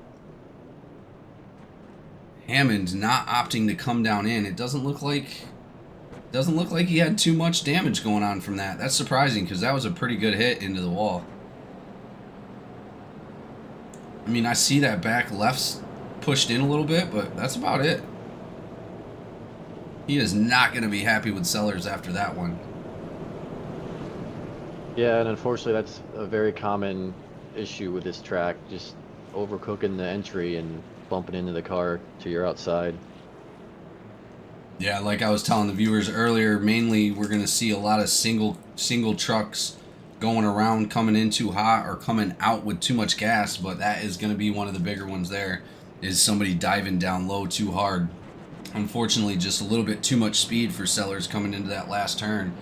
Hammond not opting to come down in. It doesn't look like he had too much damage going on from that. That's surprising because that was a pretty good hit into the wall. I mean, I see that back left's pushed in a little bit, but that's about it. He is not going to be happy with Sellers after that one. Yeah, and unfortunately that's a very common issue with this track. Just overcooking the entry and bumping into the car to your outside. Yeah, like I was telling the viewers earlier, mainly we're going to see a lot of single trucks going around, coming in too hot or coming out with too much gas, but that is going to be one of the bigger ones there, is somebody diving down low too hard. Unfortunately, just a little bit too much speed for Sellers coming into that last turn.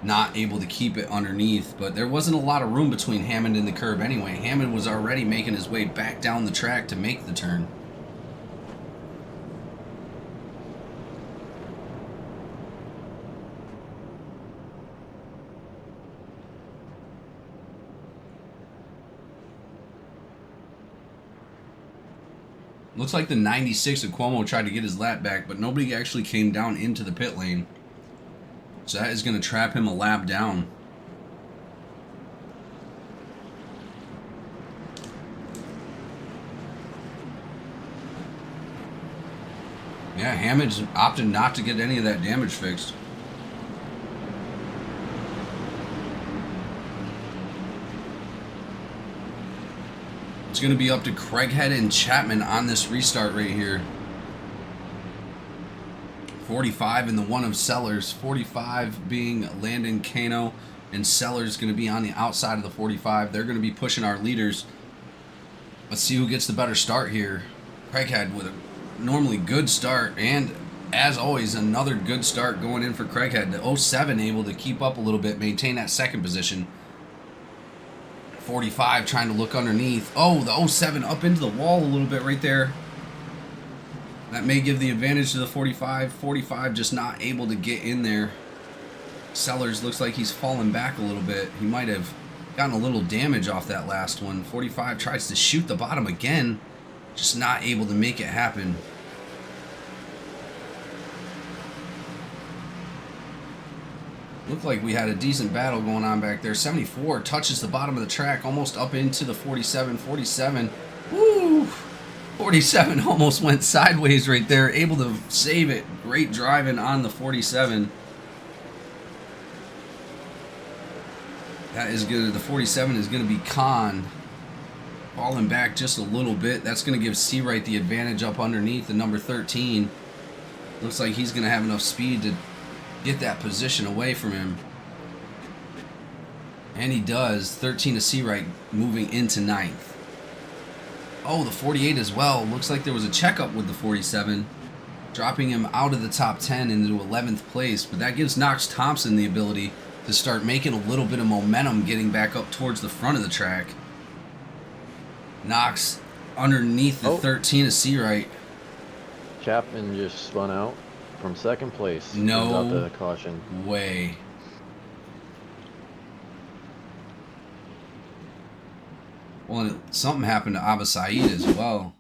Not able to keep it underneath, but there wasn't a lot of room between Hammond and the curb anyway. Hammond was already making his way back down the track to make the turn. Looks like the 96 of Cuomo tried to get his lap back, but nobody actually came down into the pit lane. So that is going to trap him a lap down. Yeah, Hammond's opted not to get any of that damage fixed. It's going to be up to Craighead and Chapman on this restart right here. 45 in the one of Sellers. 45 being Landon Cano, and Sellers going to be on the outside of the 45. They're going to be pushing our leaders. Let's see who gets the better start here. Craighead with a normally good start, and as always, another good start going in for Craighead. The 07 able to keep up a little bit, maintain that second position. 45 trying to look underneath. Oh, the 07 up into the wall a little bit right there. That may give the advantage to the 45. 45 just not able to get in there. Sellers looks like he's fallen back a little bit. He might have gotten a little damage off that last one. 45 tries to shoot the bottom again. Just not able to make it happen. Looked like we had a decent battle going on back there. 74 touches the bottom of the track, almost up into the 47. 47, woo! 47 almost went sideways right there, able to save it. Great driving on the 47. That is good. The 47 is going to be Khan. Falling back just a little bit. That's going to give Seawright the advantage up underneath the number 13. Looks like he's going to have enough speed to get that position away from him. And he does. 13 to Seawright moving into 9th. Oh, the 48 as well. Looks like there was a checkup with the 47, dropping him out of the top 10 into 11th place. But that gives Knox Thompson the ability to start making a little bit of momentum getting back up towards the front of the track. Knox underneath the 13 to Seawright. Chapman just spun out from second place. No without the caution. way. Well, and something happened to Abba Saeed as well.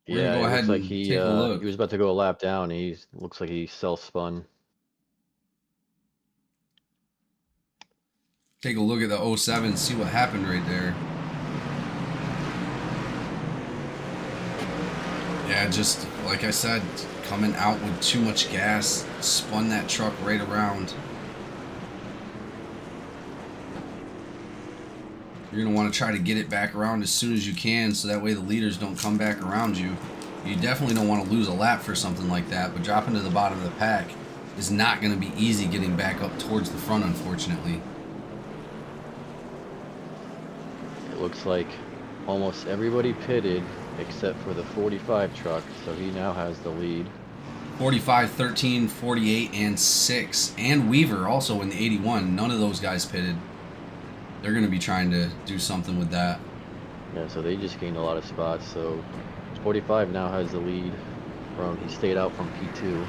We're Yeah, gonna go it ahead looks like and he take a look. he was about to go a lap down. He looks like he self-spun. Take a look at the 07, see what happened right there. Yeah, just like I said, coming out with too much gas, spun that truck right around. You're going to want to try to get it back around as soon as you can so that way the leaders don't come back around you. You definitely don't want to lose a lap for something like that, but dropping to the bottom of the pack is not going to be easy getting back up towards the front, unfortunately. It looks like almost everybody pitted except for the 45 truck, so he now has the lead. 45, 13, 48, and 6. And Weaver also in the 81. None of those guys pitted. They're going to be trying to do something with that. Yeah, so they just gained a lot of spots. So 45 now has the lead. He stayed out from P2.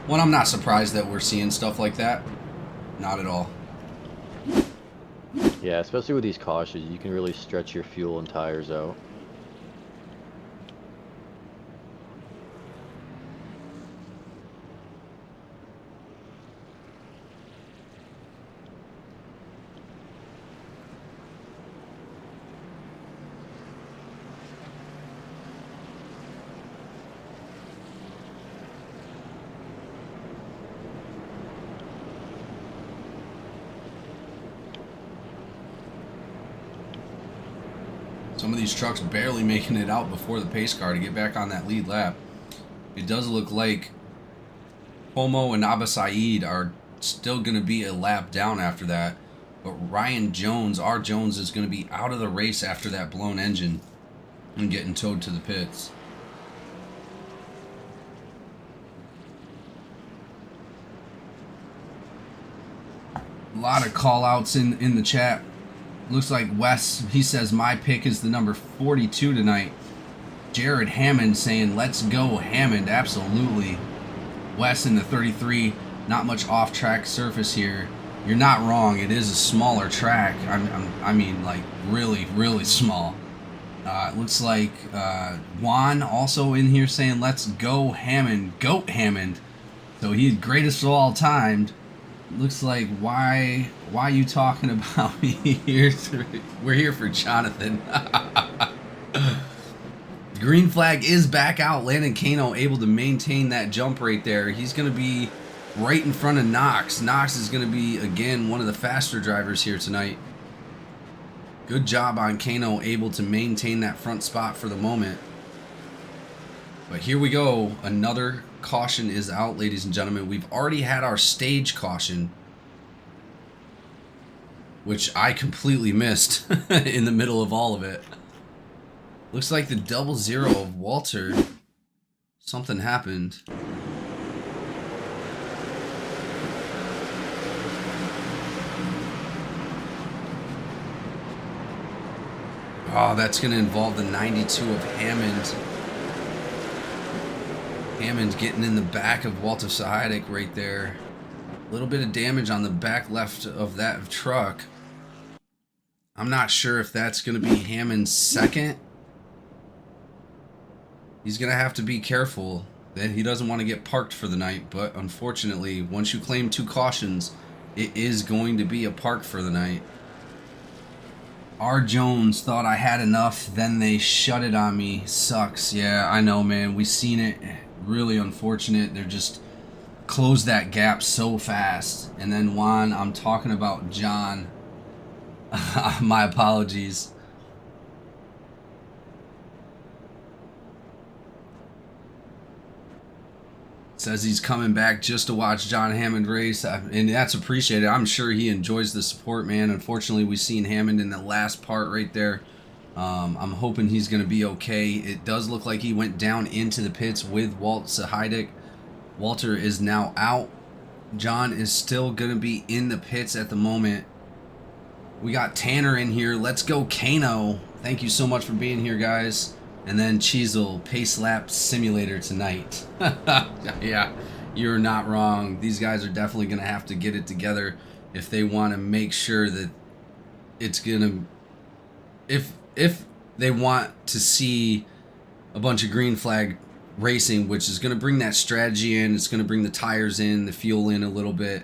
Well, I'm not surprised that we're seeing stuff like that. Not at all. Yeah, especially with these cautions, you can really stretch your fuel and tires out. Some of these trucks barely making it out before the pace car to get back on that lead lap. It does look like Homo and Abba Saeed are still going to be a lap down after that. But Ryan Jones, R. Jones, is going to be out of the race after that blown engine and getting towed to the pits. A lot of call-outs in the chat. Looks like Wes, he says, my pick is the number 42 tonight. Jared Hammond saying, let's go Hammond. Absolutely. Wes in the 33, not much off-track surface here. You're not wrong. It is a smaller track. I mean, like, really, really small. It looks like Juan also in here saying, let's go Hammond. Goat Hammond. So he's greatest of all time. Looks like, why you talking about me here? We're here for Jonathan. Green flag is back out. Landon Kano able to maintain that jump right there. He's going to be right in front of Knox. Knox is going to be, again, one of the faster drivers here tonight. Good job on Kano, able to maintain that front spot for the moment. But here we go. Another caution is out, ladies and gentlemen. We've already had our stage caution, which I completely missed in the middle of all of it. Looks like the 00 of Walter. Something happened. Oh, that's going to involve the 92 of Hammond. Hammond getting in the back of Walter Sahayek right there. A little bit of damage on the back left of that truck. I'm not sure if that's going to be Hammond's second. He's going to have to be careful that he doesn't want to get parked for the night. But unfortunately, once you claim 2 cautions, it is going to be a park for the night. R. Jones thought I had enough, then they shut it on me. Sucks. Yeah, I know, man. We've seen it. Really unfortunate. They're just closed that gap so fast. And then Juan, I'm talking about John. My apologies. Says he's coming back just to watch John Hammond race, and that's appreciated. I'm sure he enjoys the support, man. Unfortunately, we've seen Hammond in the last part right there. I'm hoping he's going to be okay. It does look like he went down into the pits with Walt Sahidek. Walter is now out. John is still going to be in the pits at the moment. We got Tanner in here. Let's go, Kano. Thank you so much for being here, guys. And then Cheezel, Pace Lap Simulator tonight. Yeah, you're not wrong. These guys are definitely going to have to get it together if they want to make sure that it's going to... If they want to see a bunch of green flag racing, which is going to bring that strategy in, it's going to bring the tires in, the fuel in a little bit.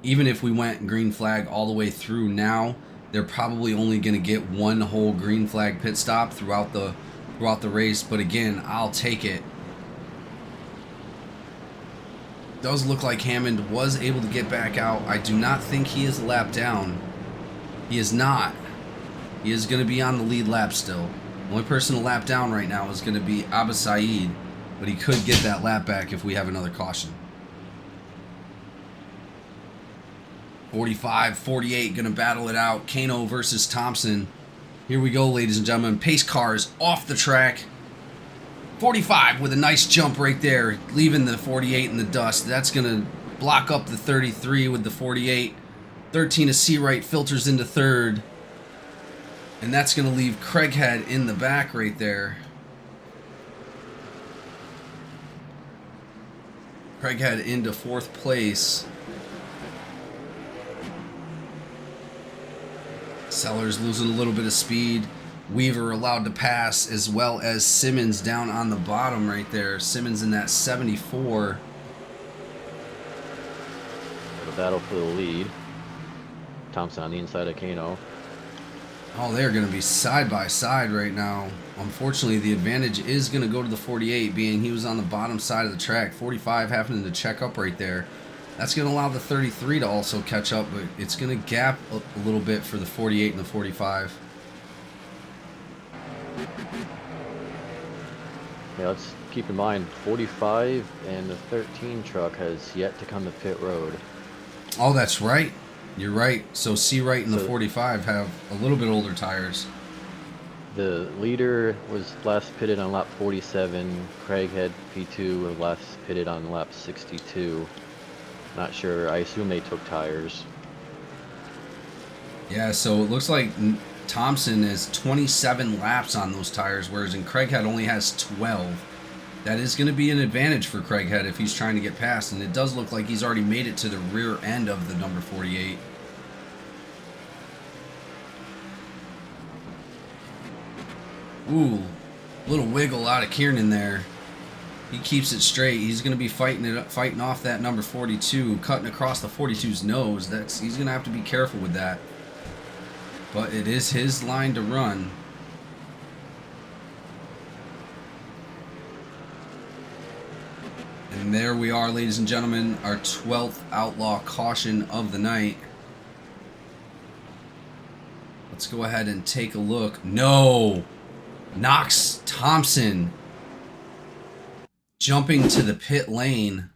Even if we went green flag all the way through now, they're probably only going to get one whole green flag pit stop throughout the race. But again, I'll take it. Does look like Hammond was able to get back out. I do not think he is a lap down. He is not. He is going to be on the lead lap still. The only person to lap down right now is going to be Abba Saeed, but he could get that lap back if we have another caution. 45, 48, going to battle it out. Kano versus Thompson. Here we go, ladies and gentlemen. Pace cars off the track. 45 with a nice jump right there, leaving the 48 in the dust. That's going to block up the 33 with the 48. 13 to Seawright filters into third. And that's going to leave Craighead in the back right there. Craighead into fourth place. Sellers losing a little bit of speed. Weaver allowed to pass, as well as Simmons down on the bottom right there. Simmons in that 74. The battle for the lead. Thompson on the inside of Kano. Oh, they're going to be side by side right now. Unfortunately, the advantage is going to go to the 48, being he was on the bottom side of the track. 45 happening to check up right there. That's going to allow the 33 to also catch up, but it's going to gap up a little bit for the 48 and the 45. Yeah, let's keep in mind, 45 and the 13 truck has yet to come to pit road. Oh, that's right. You're right. So Seawright and the 45 have a little bit older tires. The leader was last pitted on lap 47. Craighead P2 was last pitted on lap 62. Not sure. I assume they took tires. Yeah, so it looks like Thompson has 27 laps on those tires, whereas Craighead only has 12. That is going to be an advantage for Craighead if he's trying to get past, and it does look like he's already made it to the rear end of the number 48. Ooh, little wiggle out of Kiernan there. He keeps it straight. He's going to be fighting off that number 42, cutting across the 42's nose. He's going to have to be careful with that. But it is his line to run. And there we are, ladies and gentlemen, our 12th Outlaw caution of the night. Let's go ahead and take a look. No! Knox Thompson jumping to the pit lane.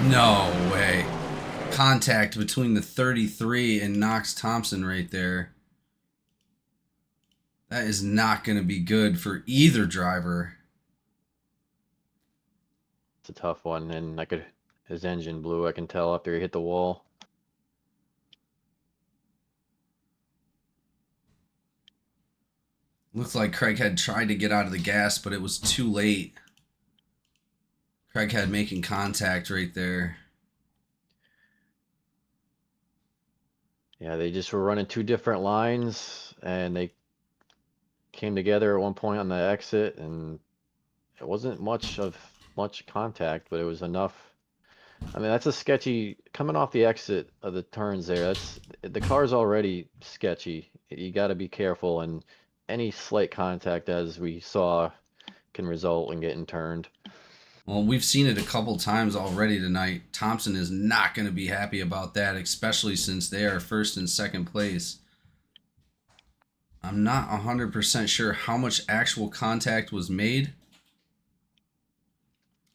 No way. Contact between the 33 and Knox Thompson right there. That is not going to be good for either driver. It's a tough one, and his engine blew, I can tell, after he hit the wall. Looks like Craighead tried to get out of the gas, but it was too late. Craighead making contact right there. Yeah, they just were running two different lines, and they came together at one point on the exit, and it wasn't much contact, but it was enough. I mean, that's a sketchy, coming off the exit of the turns there, the car's already sketchy. You got to be careful, and any slight contact, as we saw, can result in getting turned. Well, we've seen it a couple times already tonight. Thompson is not going to be happy about that, especially since they are first and second place. I'm not 100% sure how much actual contact was made.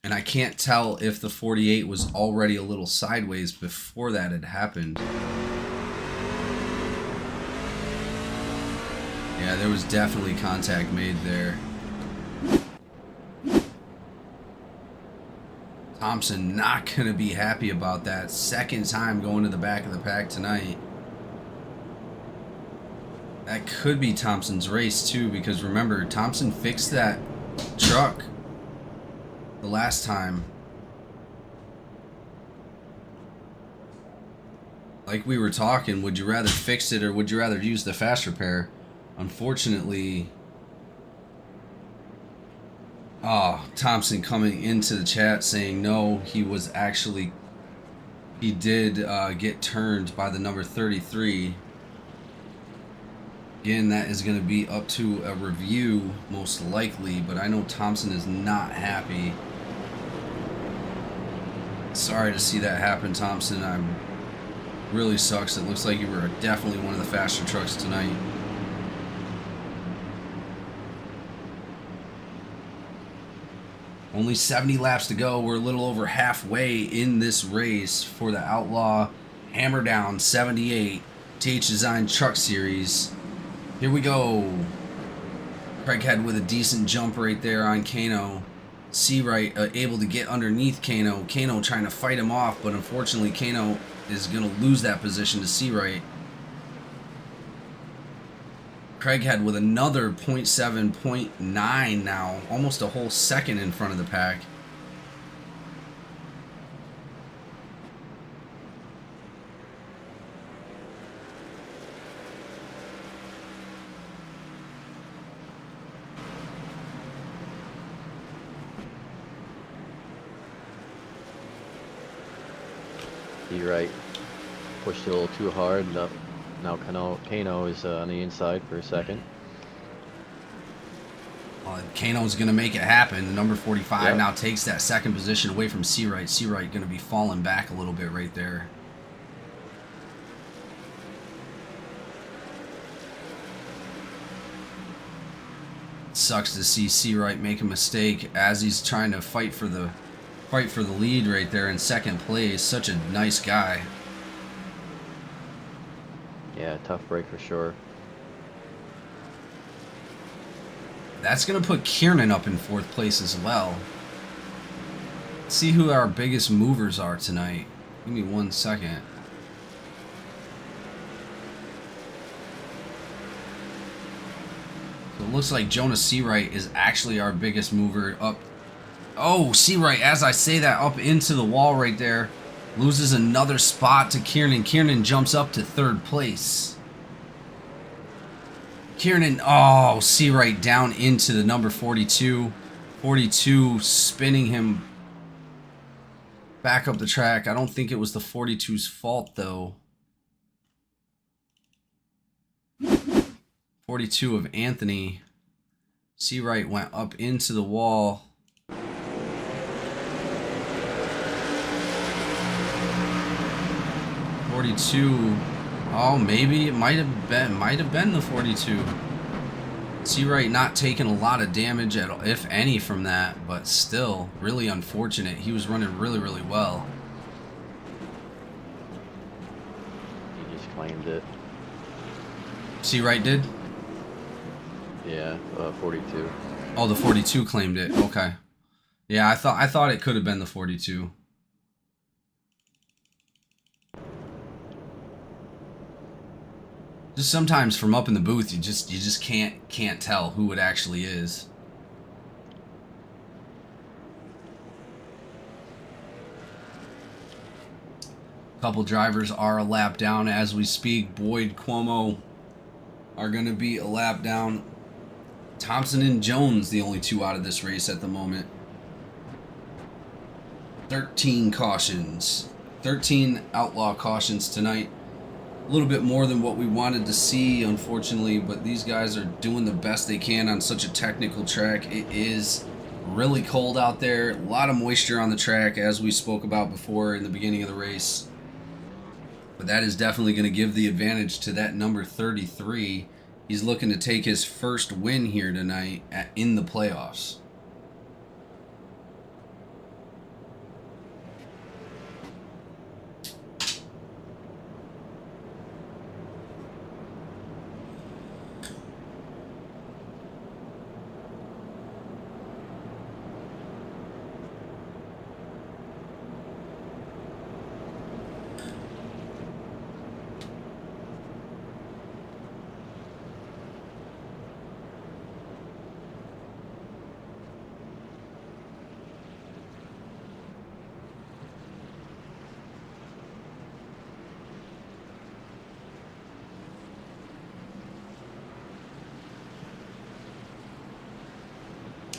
And I can't tell if the 48 was already a little sideways before that had happened. Yeah, there was definitely contact made there. Thompson not going to be happy about that. Second time going to the back of the pack tonight. That could be Thompson's race too, because remember, Thompson fixed that truck the last time. Like we were talking, would you rather fix it or would you rather use the fast repair? Unfortunately, Thompson coming into the chat saying no, he did get turned by the number 33. Again, that is going to be up to a review most likely, but I know Thompson is not happy. Sorry to see that happen, Thompson. Really sucks. It looks like you were definitely one of the faster trucks tonight. Only 70 laps to go. We're a little over halfway in this race for the Outlaw Hammerdown 78 THDesigns Truck Series. Here we go. Craighead with a decent jump right there on Kano. Seawright able to get underneath Kano. Kano trying to fight him off, but unfortunately Kano is going to lose that position to Seawright. Craighead with another 0.7, 0.9 now. Almost a whole second in front of the pack. You're right. Pushed it a little too hard. Now Kano is on the inside for a second. Kano's going to make it happen. Number 45 now takes that second position away from Seawright. Seawright going to be falling back a little bit right there. Sucks to see Seawright make a mistake as he's trying to fight for the lead right there in second place. Such a nice guy. Yeah, tough break for sure. That's going to put Kiernan up in fourth place as well. Let's see who our biggest movers are tonight. Give me 1 second. So it looks like Jonas Seawright is actually our biggest mover up. Oh, Seawright, as I say that, up into the wall right there. Loses another spot to Kiernan. Kiernan jumps up to third place. Kiernan, oh, Seawright down into the number 42. 42 spinning him back up the track. I don't think it was the 42's fault, though. 42 of Anthony. Seawright went up into the wall. Oh, maybe it might have been the 42. Seawright not taking a lot of damage at all, if any, from that, but still really unfortunate. He was running really well. He just claimed it. Seawright did? Yeah, 42. Oh, the 42 claimed it. Okay. Yeah, I thought it could have been the 42. Just sometimes from up in the booth, you just can't tell who it actually is. A couple drivers are a lap down as we speak. Boyd, Cuomo are going to be a lap down. Thompson and Jones, the only two out of this race at the moment. 13 cautions. 13 outlaw cautions tonight. A little bit more than what we wanted to see, unfortunately, but these guys are doing the best they can on such a technical track. It is Really cold out there. A lot of moisture on the track, as we spoke about before in the beginning of the race. But that is definitely going to give the advantage to that number 33. He's looking to take his first win here tonight in the playoffs.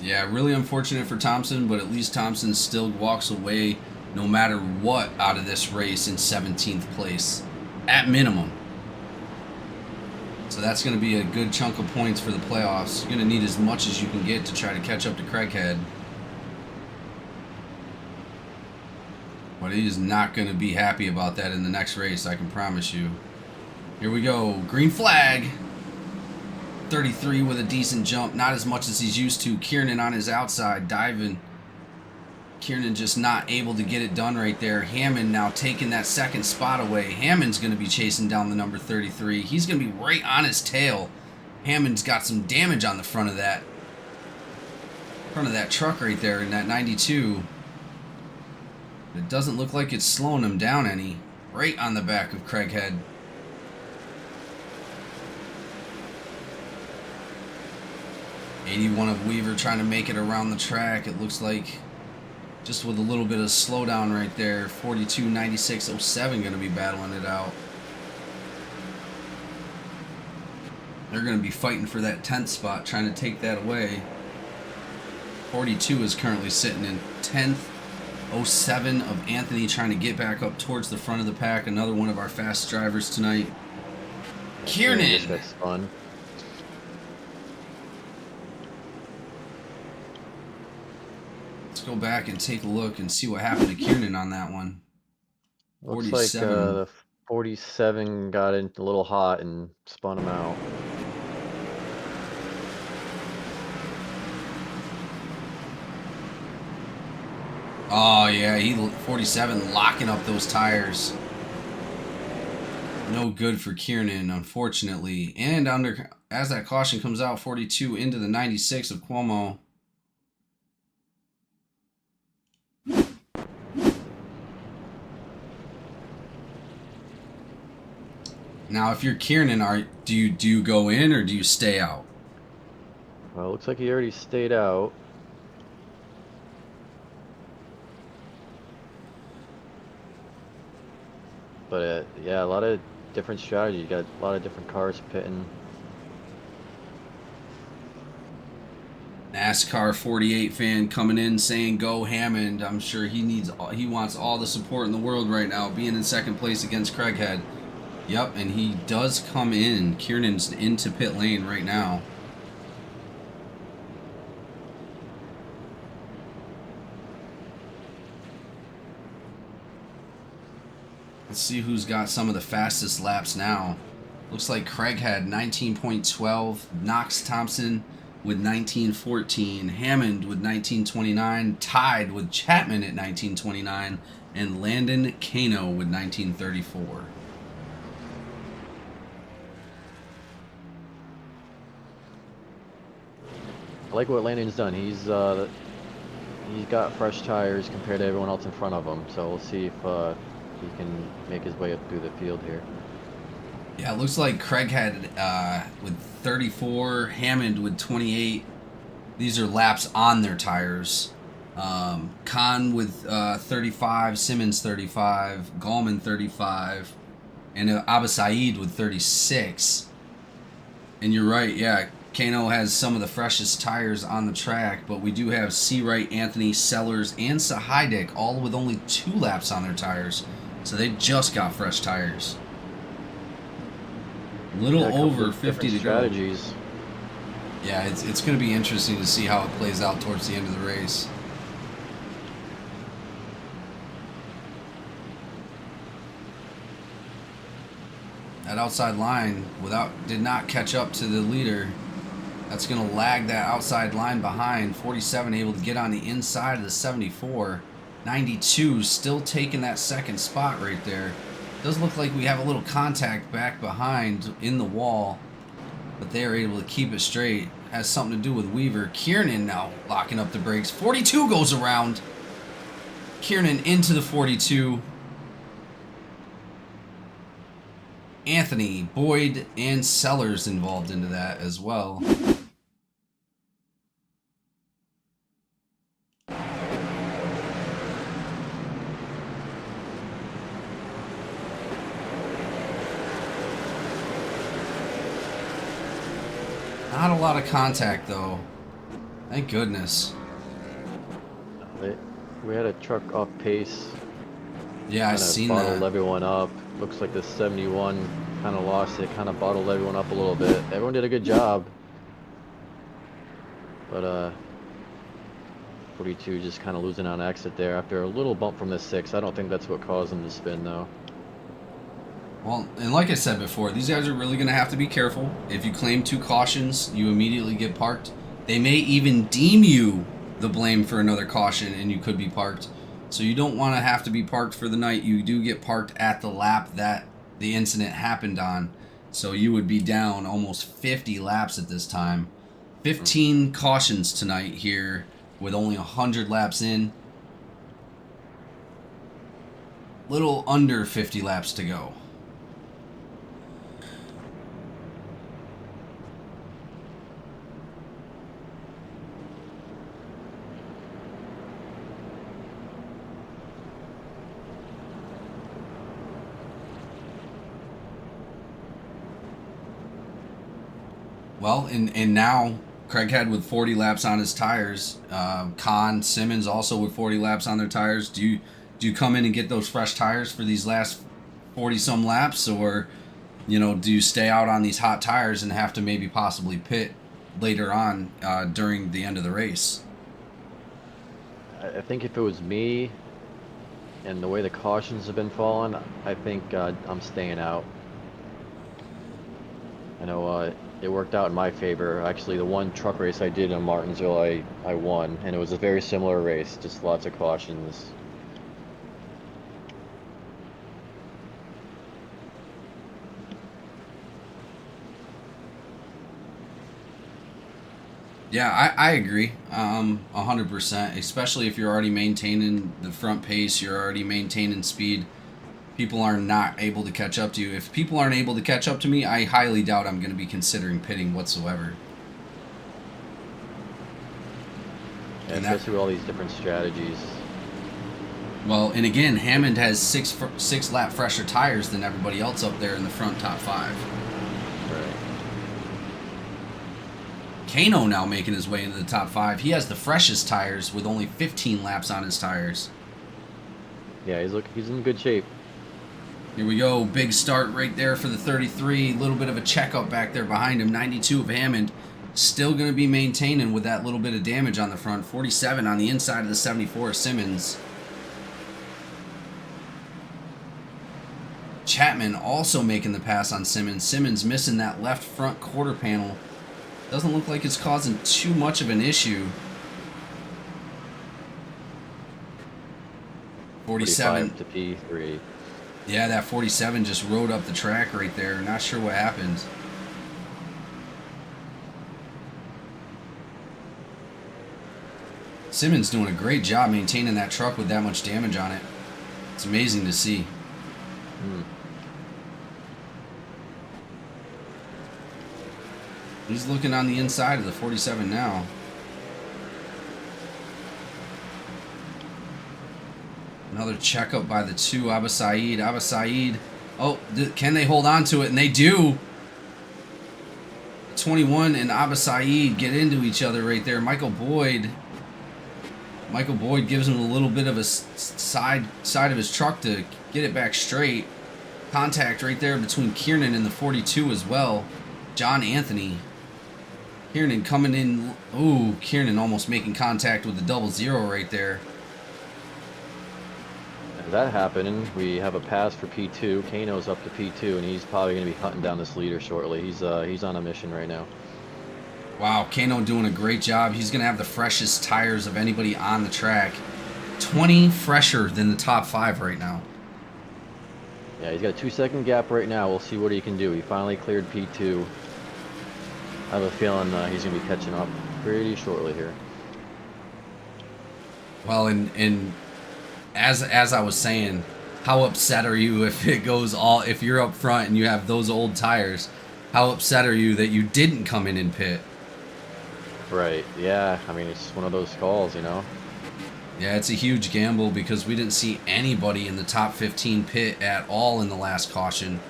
Yeah, really unfortunate for Thompson, but at least Thompson still walks away no matter what out of this race in 17th place, at minimum. So that's going to be a good chunk of points for the playoffs. You're going to need as much as you can get to try to catch up to Craighead. But he is not going to be happy about that in the next race, I can promise you. Here we go, green flag. 33 with a decent jump, not as much as he's used to. Kiernan on his outside, diving. Kiernan just not able to get it done right there. Hammond now taking that second spot away. Hammond's going to be chasing down the number 33. He's going to be right on his tail. Hammond's got some damage on the front of that truck right there in that 92. It doesn't look like it's slowing him down any. Right on the back of Craighead. '81 of Weaver trying to make it around the track. It looks like just with a little bit of slowdown right there. 42, 96, 07 going to be battling it out. They're going to be fighting for that 10th spot, trying to take that away. 42 is currently sitting in 10th. 07 of Anthony trying to get back up towards the front of the pack. Another one of our fast drivers tonight. Kiernan. That's fun. Let's go back and take a look and see what happened to Kiernan on that one. Looks like the 47 got in a little hot and spun him out. Oh yeah, 47 locking up those tires. No good for Kiernan, unfortunately. And as that caution comes out, 42 into the 96 of Cuomo. Now, if you're Kiernan, do you go in or do you stay out? Well, it looks like he already stayed out. But yeah, a lot of different strategies. You got a lot of different cars pitting. NASCAR 48 fan coming in saying go Hammond. I'm sure he wants all the support in the world right now, being in second place against Craighead. Yep, and he does come in. Kiernan's into pit lane right now. Let's see who's got some of the fastest laps now. Looks like Craig had 19.12, Knox Thompson with 19.14, Hammond with 19.29, tied with Chapman at 19.29, and Landon Kano with 19.34. I like what Landon's done. He's got fresh tires compared to everyone else in front of him. So we'll see if he can make his way up through the field here. Yeah, it looks like Craig had with 34, Hammond with 28. These are laps on their tires. Khan with 35, Simmons 35, Gallman 35, and Abasaid with 36. And you're right, yeah, Kano has some of the freshest tires on the track, but we do have Seawright, Anthony, Sellers, and Sahaydik all with only 2 laps on their tires. So they just got fresh tires. Little over 50 to go. Strategies. Yeah, it's going to be interesting to see how it plays out towards the end of the race. That outside line did not catch up to the leader. That's going to lag that outside line behind. 47 able to get on the inside of the 74. 92 still taking that second spot right there. Does look like we have a little contact back behind in the wall, but they are able to keep it straight. Has something to do with Weaver. Kiernan now locking up the brakes. 42 goes around. Kiernan into the 42. Anthony, Boyd, and Sellers involved into that as well. Not a lot of contact though. Thank goodness. We had a truck off pace. Yeah, I seen that. Bottled everyone up. Looks like the 71 kind of lost it, kind of bottled everyone up a little bit. Everyone did a good job. But 42 just kind of losing on exit there after a little bump from the 6. I don't think that's what caused them to spin though. Well, and like I said before, these guys are really going to have to be careful. If you claim 2 cautions, you immediately get parked. They may even deem you the blame for another caution and you could be parked. So you don't want to have to be parked for the night. You do get parked at the lap that the incident happened on. So you would be down almost 50 laps at this time. 15 cautions tonight here with only 100 laps in. Little under 50 laps to go. Well, and now Craighead with 40 laps on his tires. Kahn, Simmons also with 40 laps on their tires. Do you come in and get those fresh tires for these last 40 some laps, or do you stay out on these hot tires and have to maybe possibly pit later on during the end of the race? I think if it was me and the way the cautions have been falling, I think I'm staying out. I know it worked out in my favor. Actually, the one truck race I did in Martinsville, I won, and it was a very similar race, just lots of cautions. Yeah, I agree 100%, especially if you're already maintaining the front pace, you're already maintaining speed. People are not able to catch up to you. If people aren't able to catch up to me, I highly doubt I'm going to be considering pitting whatsoever. Yeah, especially with all these different strategies. Well, and again, Hammond has six lap fresher tires than everybody else up there in the front top 5. Right. Kano now making his way into the top 5. He has the freshest tires with only 15 laps on his tires. Yeah, he's in good shape. Here we go, big start right there for the 33. A little bit of a checkup back there behind him. 92 of Hammond. Still going to be maintaining with that little bit of damage on the front. 47 on the inside of the 74 Simmons. Chapman also making the pass on Simmons. Simmons missing that left front quarter panel. Doesn't look like it's causing too much of an issue. 47 to P3. Yeah, that 47 just rode up the track right there. Not sure what happened. Simmons doing a great job maintaining that truck with that much damage on it. It's amazing to see. He's looking on the inside of the 47 now. Another checkup by the 2, Abba Saeed. Abba Saeed. Oh, can they hold on to it? And they do. 21 and Abba Saeed get into each other right there. Michael Boyd gives him a little bit of a side of his truck to get it back straight. Contact right there between Kiernan and the 42 as well. John Anthony. Kiernan coming in. Ooh, Kiernan almost making contact with the 00 right there. As that happening, we have a pass for P2. Kano's up to P2, and he's probably going to be hunting down this leader shortly. He's on a mission right now. Wow, Kano doing a great job. He's going to have the freshest tires of anybody on the track. 20 fresher than the top 5 right now. Yeah, he's got a 2-second gap right now. We'll see what he can do. He finally cleared P2. I have a feeling he's going to be catching up pretty shortly here. Well, and as I was saying, how upset are you if it goes all, if you're up front and you have those old tires, how upset are you that you didn't come in and pit? Right, yeah, I mean, it's one of those calls, you know? Yeah, it's a huge gamble because we didn't see anybody in the top 15 pit at all in the last caution.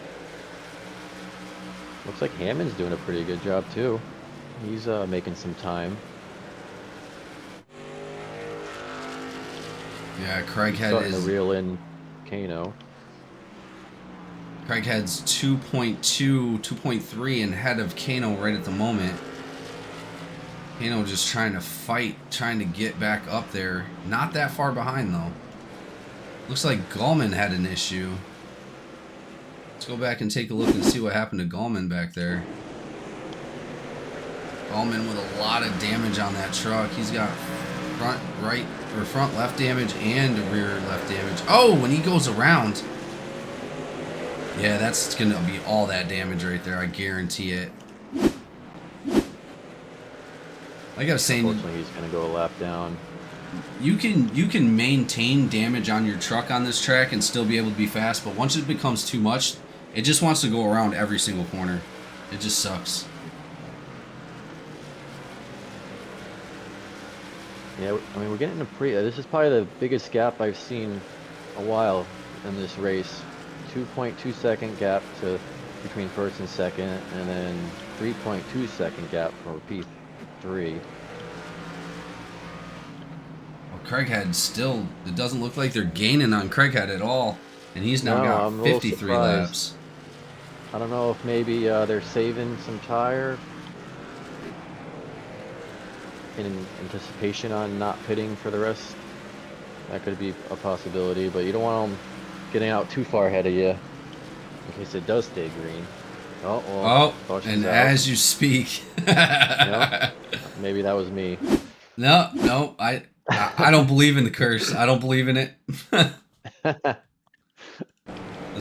Looks like Hammond's doing a pretty good job, too. He's making some time. Yeah, Craighead Starting is... to reel in Kano. Craighead's 2.2, 2.3 and ahead of Kano right at the moment. Kano just trying to fight, trying to get back up there. Not that far behind, though. Looks like Gallman had an issue. Let's go back and take a look and see what happened to Gallman back there. Gallman with a lot of damage on that truck. He's got front right or front left damage and rear left damage. Oh, when he goes around. Yeah, that's going to be all that damage right there. I guarantee it. I gotta say, Unfortunately, he's gonna go a lap down. You can maintain damage on your truck on this track and still be able to be fast, but once it becomes too much, it just wants to go around every single corner. It just sucks. Yeah, I mean, we're getting a this is probably the biggest gap I've seen a while in this race. 2.2 second gap between first and second, and then 3.2 second gap for P3. Well, Craighead still, it doesn't look like they're gaining on Craighead at all, and he's now I'm got a little 53 surprised. laps. I don't know if maybe they're saving some tire in anticipation on not pitting for the rest. That could be a possibility, but you don't want them getting out too far ahead of you in case it does stay green. Oh, well, and out. as you speak. Yep. Maybe that was me. No, I don't believe in the curse. I don't believe in it. Let's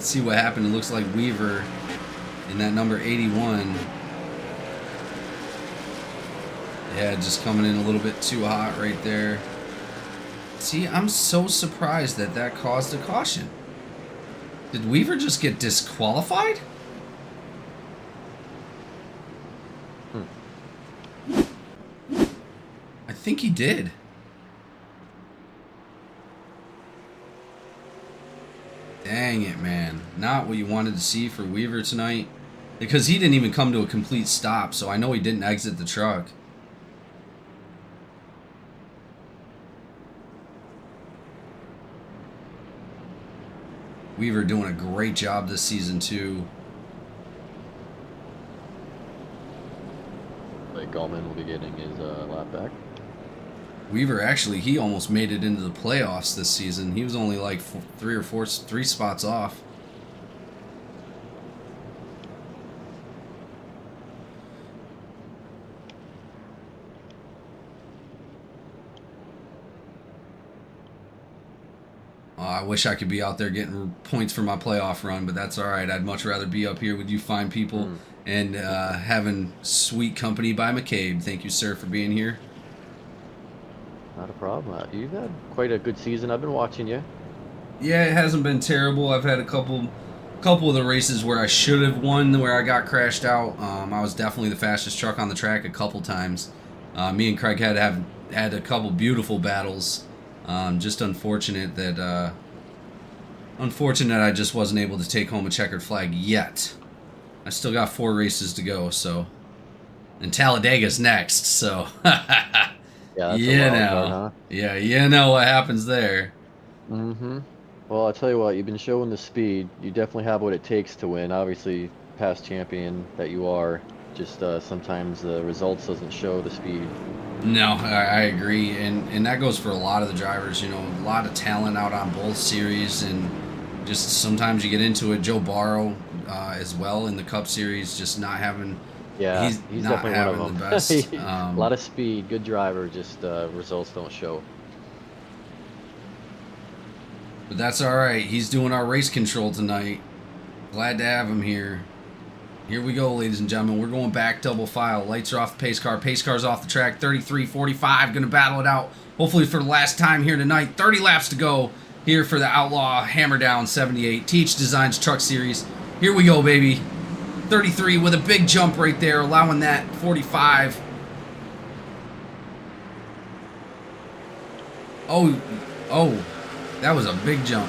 see what happened. It looks like Weaver in that number 81. Yeah, just coming in a little bit too hot right there. See, I'm so surprised that caused a caution. Did Weaver just get disqualified? I think he did. Dang it, man. Not what you wanted to see for Weaver tonight. Because he didn't even come to a complete stop, so I know he didn't exit the truck. Weaver doing a great job this season, too. Like Gallman will be getting his lap back. Weaver, actually, he almost made it into the playoffs this season. He was only like three spots off. I wish I could be out there getting points for my playoff run, but that's all right. I'd much rather be up here with you fine people and having sweet company by McCabe. Thank you, sir, for being here. Not a problem. You've had quite a good season. I've been watching you. Yeah, it hasn't been terrible. I've had a couple of the races where I should have won, where I got crashed out. I was definitely the fastest truck on the track a couple times. Me and Craig have had a couple beautiful battles. Just unfortunate that I just wasn't able to take home a checkered flag yet. I still got 4 races to go, so, and Talladega's next, so Yeah, that's a wild card, huh? Yeah, you know what happens there. Well, I'll tell you what, you've been showing the speed. You definitely have what it takes to win. Obviously, past champion that you are. Just sometimes the results doesn't show the speed. No, I agree, and that goes for a lot of the drivers. You know, a lot of talent out on both series, and just sometimes you get into it. Joe Barrow as well in the Cup Series, just not having. Yeah, He's he's not definitely one having of the them. best. A lot of speed, good driver, just results don't show. But that's all right. He's doing our race control tonight. Glad to have him here. Here we go, ladies and gentlemen. We're going back double file. Lights are off the pace car. Pace car's off the track. 33-45. Going to battle it out. Hopefully for the last time here tonight. 30 laps to go here for the Outlaw Hammerdown 78 THDesigns Truck Series. Here we go, baby. 33 with a big jump right there, allowing that 45. Oh, that was a big jump.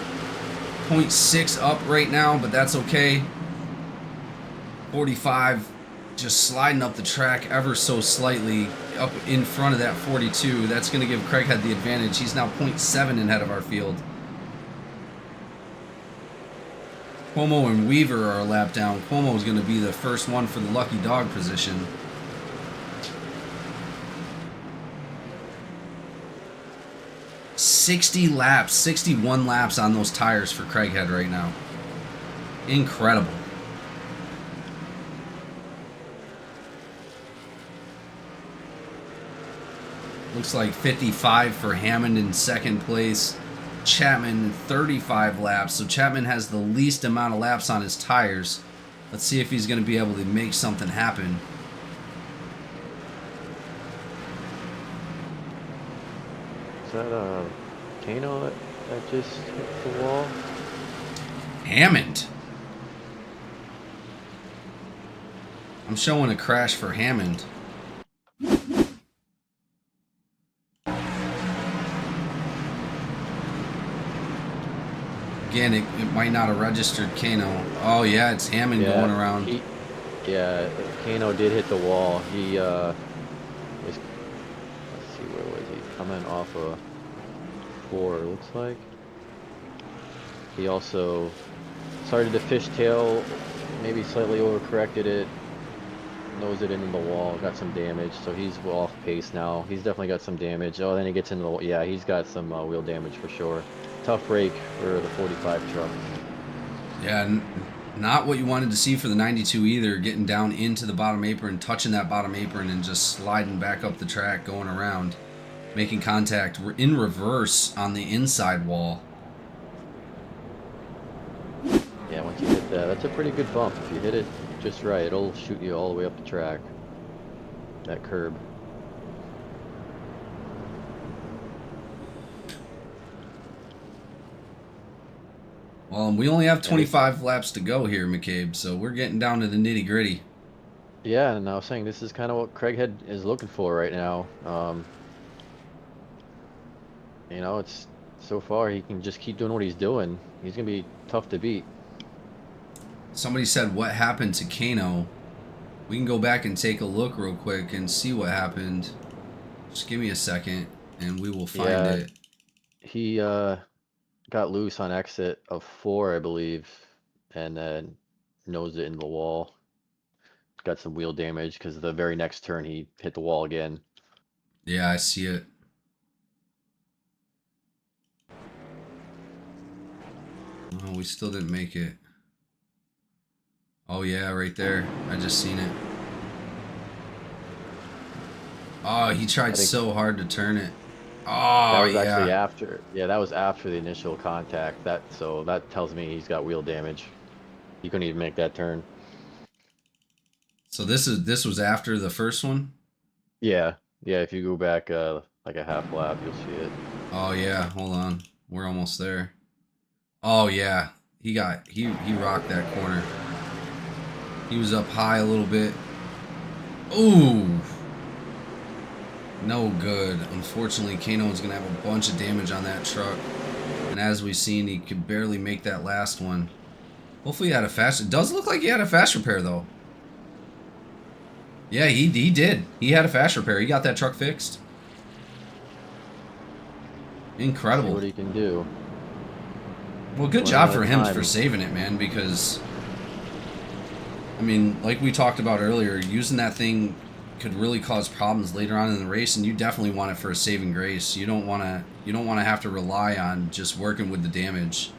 0.6 up right now, but that's okay. 45 just sliding up the track ever so slightly up in front of that 42. That's going to give Craighead the advantage. He's now 0.7 ahead of our field. Cuomo and Weaver are a lap down. Cuomo is going to be the first one for the lucky dog position. .60 laps, 61 laps on those tires for Craighead right now. Incredible. Looks like 55 for Hammond in second place. Chapman 35 laps. So Chapman has the least amount of laps on his tires. Let's see if he's going to be able to make something happen. Is that Kano that just hit the wall? Hammond. I'm showing a crash for Hammond. Again, it might not have registered Kano. Oh yeah, it's Hammond going around. Yeah, Kano did hit the wall. He was, let's see, where was he? Coming off a 4, it looks like. He also started to fishtail, maybe slightly overcorrected it, nosed it into the wall, got some damage, so he's off pace now. He's definitely got some damage. Oh, then he gets into the, yeah, he's got some wheel damage for sure. Tough rake for the 45 truck. Yeah, not what you wanted to see for the 92 either, getting down into the bottom apron, touching that bottom apron, and just sliding back up the track, going around, making contact. We're in reverse on the inside wall. Yeah, once you hit that, that's a pretty good bump. If you hit it just right, it'll shoot you all the way up the track. That curb. Well, we only have 25 laps to go here, McCabe, so we're getting down to the nitty-gritty. Yeah, and I was saying this is kind of what Craighead is looking for right now. You know, it's so far he can just keep doing what he's doing. He's gonna be tough to beat. Somebody said, what happened to Kano? We can go back and take a look real quick and see what happened. Just give me a second, and we will find it. He got loose on exit of 4, I believe, and then nosed it into the wall. Got some wheel damage because the very next turn he hit the wall again. Yeah, I see it. Oh, we still didn't make it. Oh yeah, right there. I just seen it. Oh, he tried so hard to turn it. Oh, that was yeah. actually after. Yeah, that was after the initial contact. So that tells me he's got wheel damage. He couldn't even make that turn. So this was after the first one? Yeah. Yeah, if you go back like a half lap, you'll see it. Oh yeah, hold on. We're almost there. Oh yeah. He rocked that corner. He was up high a little bit. Ooh. No good. Unfortunately, Kano is going to have a bunch of damage on that truck. And as we've seen, he could barely make that last one. Hopefully he had a fast... It does look like he had a fast repair, though. Yeah, he did. He had a fast repair. He got that truck fixed. Incredible. See what he can do. Well, good job for him for saving it, man, because... I mean, like we talked about earlier, using that thing could really cause problems later on in the race, and you definitely want it for a saving grace. You don't want to have to rely on just working with the damage.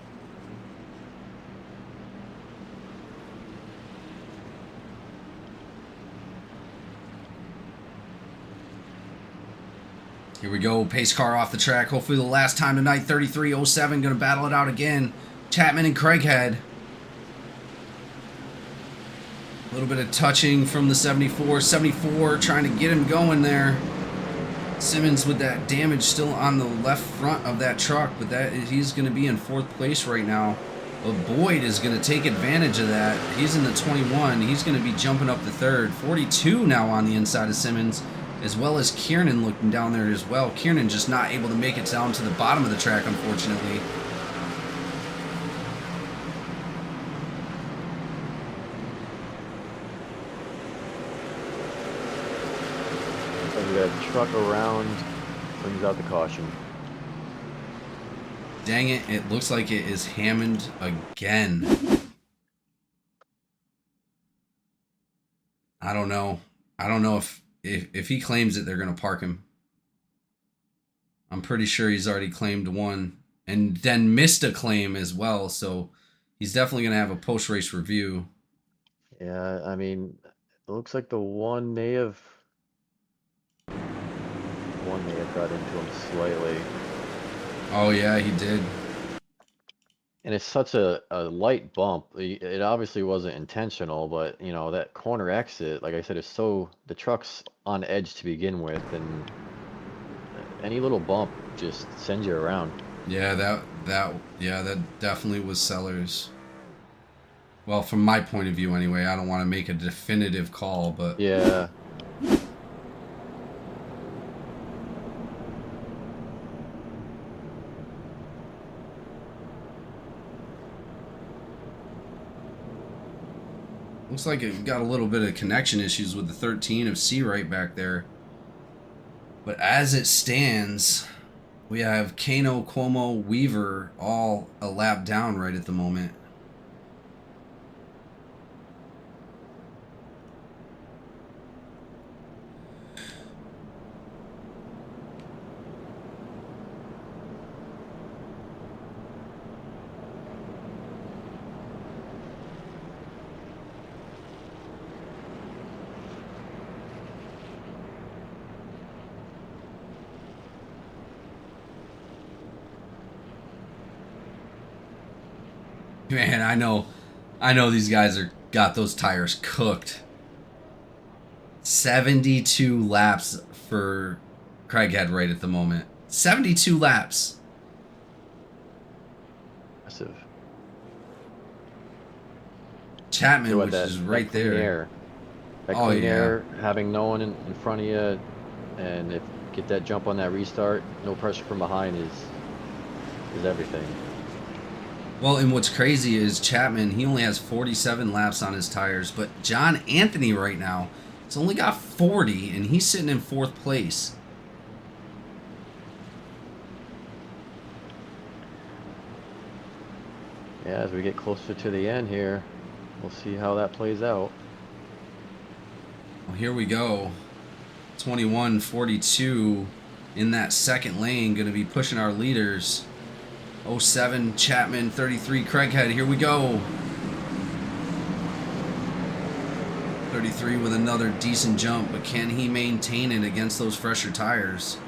Here we go, pace car off the track. Hopefully the last time tonight, 33.07, gonna battle it out again. Chapman and Craighead. A little bit of touching from the 74. 74 trying to get him going there. Simmons with that damage still on the left front of that truck, but he's going to be in 4th place right now. But Boyd is going to take advantage of that. He's in the 21. He's going to be jumping up to 3rd. 42 now on the inside of Simmons, as well as Kiernan looking down there as well. Kiernan just not able to make it down to the bottom of the track, unfortunately. We got a truck around, brings out the caution. Dang it, it looks like it is Hammond again. I don't know. I don't know if he claims it, they're going to park him. I'm pretty sure he's already claimed one and then missed a claim as well, so he's definitely going to have a post-race review. Yeah, I mean, it looks like the one may have got into him slightly. Oh yeah, he did. And it's such a light bump. It obviously wasn't intentional, but you know, that corner exit, like I said, is so, the truck's on edge to begin with, and any little bump just sends you around. Yeah, that definitely was Sellers. Well, from my point of view anyway, I don't want to make a definitive call, but Yeah. looks like it got a little bit of connection issues with the 13 of C right back there. But as it stands, we have Kano, Cuomo, Weaver all a lap down right at the moment. Man, I know these guys got those tires cooked. 72 laps for Craighead right at the moment. 72 laps. Massive. Chapman, which is right that clean there. Air. That Oh, clean yeah. air, having no one in front of you, and if get that jump on that restart, no pressure from behind is everything. Well, and what's crazy is Chapman, he only has 47 laps on his tires, but John Anthony right now has only got 40, and he's sitting in 4th place. Yeah, as we get closer to the end here, we'll see how that plays out. Well, here we go. 21-42 in that second lane, going to be pushing our leaders. 07 Chapman, 33 Craighead. Here we go. 33 with another decent jump, but can he maintain it against those fresher tires?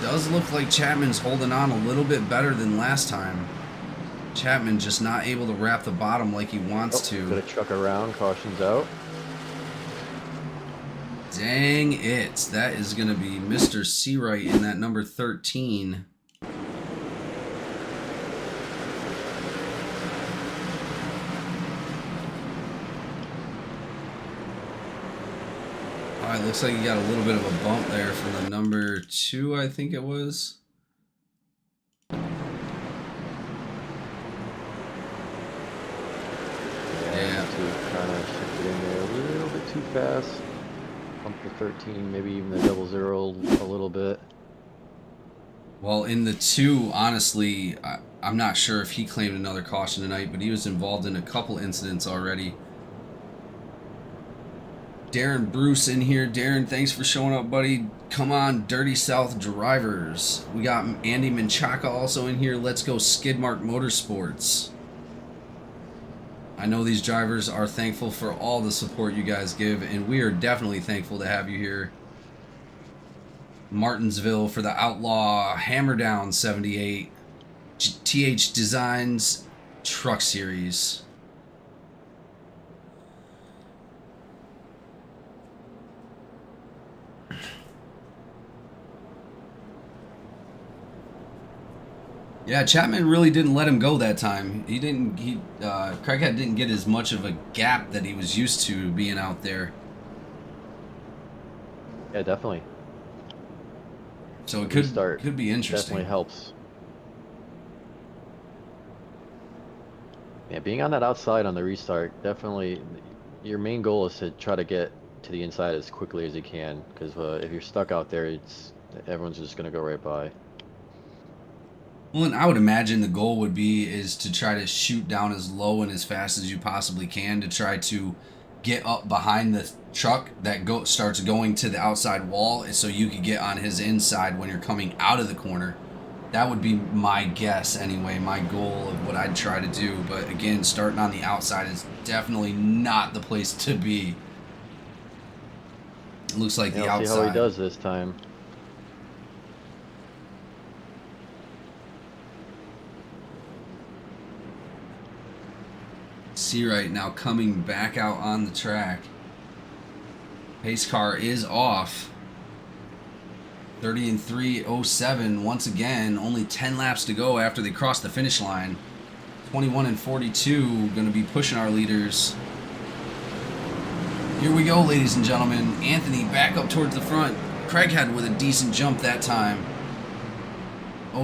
Does look like Chapman's holding on a little bit better than last time. Chapman just not able to wrap the bottom like he wants to. Got a truck around, caution's out. Dang it. That is going to be Mr. Seawright in that number 13. Alright, looks like you got a little bit of a bump there from the number 2, I think it was. Yeah. Kind of shifted in there a little bit too fast. Pump the 13, maybe even the 00 a little bit. Well, in the 2, honestly, I'm not sure if he claimed another caution tonight, but he was involved in a couple incidents already. Darren Bruce in here. Darren, thanks for showing up, buddy. Come on, Dirty South Drivers. We got Andy Menchaca also in here. Let's go Skidmark Motorsports. I know these drivers are thankful for all the support you guys give, and we are definitely thankful to have you here. Martinsville for the Outlaw Hammerdown 78. THDesigns Truck Series. Yeah, Chapman really didn't let him go that time. Craighead didn't get as much of a gap that he was used to being out there. Yeah, definitely. So it could be interesting. Definitely helps. Yeah, being on that outside on the restart, definitely, your main goal is to try to get to the inside as quickly as you can, because if you're stuck out there, everyone's just going to go right by. Well, and I would imagine the goal is to try to shoot down as low and as fast as you possibly can to try to get up behind the truck that starts going to the outside wall, so you could get on his inside when you're coming out of the corner. That would be my guess anyway, my goal of what I'd try to do. But again, starting on the outside is definitely not the place to be. It looks like the outside. See how he does this time. See right now coming back out on the track. Pace car is off. 30 and 3:07 once again. Only 10 laps to go after they cross the finish line. 21 and 42 going to be pushing our leaders. Here we go, ladies and gentlemen. Anthony back up towards the front. Craighead with a decent jump that time.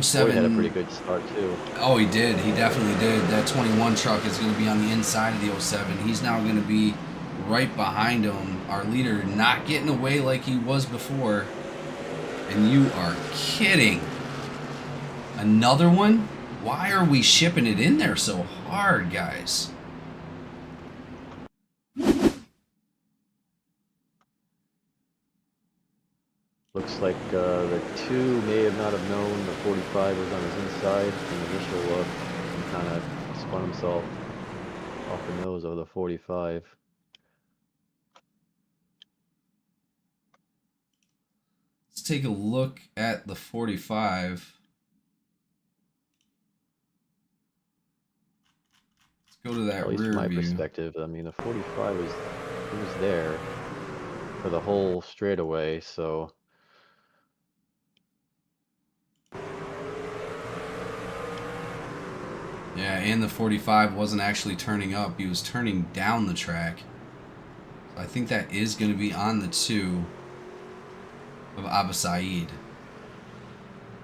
07. He had a pretty good start too. Oh, he did. He definitely did. That 21 truck is going to be on the inside of the 07. He's now going to be right behind him. Our leader not getting away like he was before. And you are kidding. Another one? Why are we shipping it in there so hard, guys? Looks like the 2 may have not have known the 45 was on his inside from the initial look. He kind of spun himself off the nose of the 45. Let's take a look at the 45. Let's go to that At least rear from my view. perspective, I mean, the 45 was there for the whole straightaway, so. Yeah, and the 45 wasn't actually turning up. He was turning down the track. So I think that is going to be on the 2 of Abba Saeed.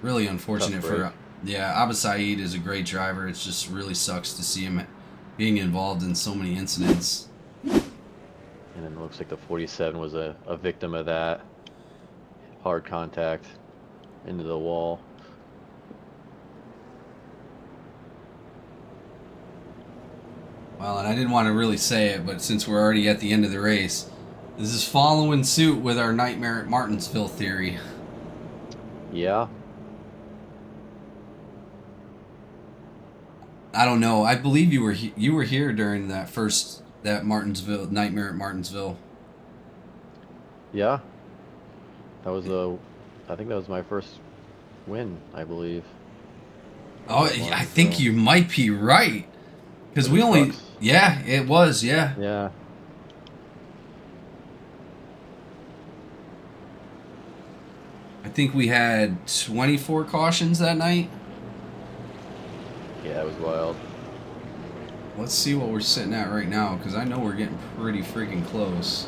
Really unfortunate for... Yeah, Abba Saeed is a great driver. It just really sucks to see him being involved in so many incidents. And then it looks like the 47 was a victim of that. Hard contact into the wall. Well, and I didn't want to really say it, but since we're already at the end of the race, this is following suit with our Nightmare at Martinsville theory. Yeah. I don't know. I believe you were here during that Martinsville Nightmare at Martinsville. Yeah. That was I think that was my first win, I believe. Oh, I think you might be right. Because we only... Trucks. Yeah, it was, yeah. Yeah. I think we had 24 cautions that night. Yeah, it was wild. Let's see what we're sitting at right now, because I know we're getting pretty freaking close.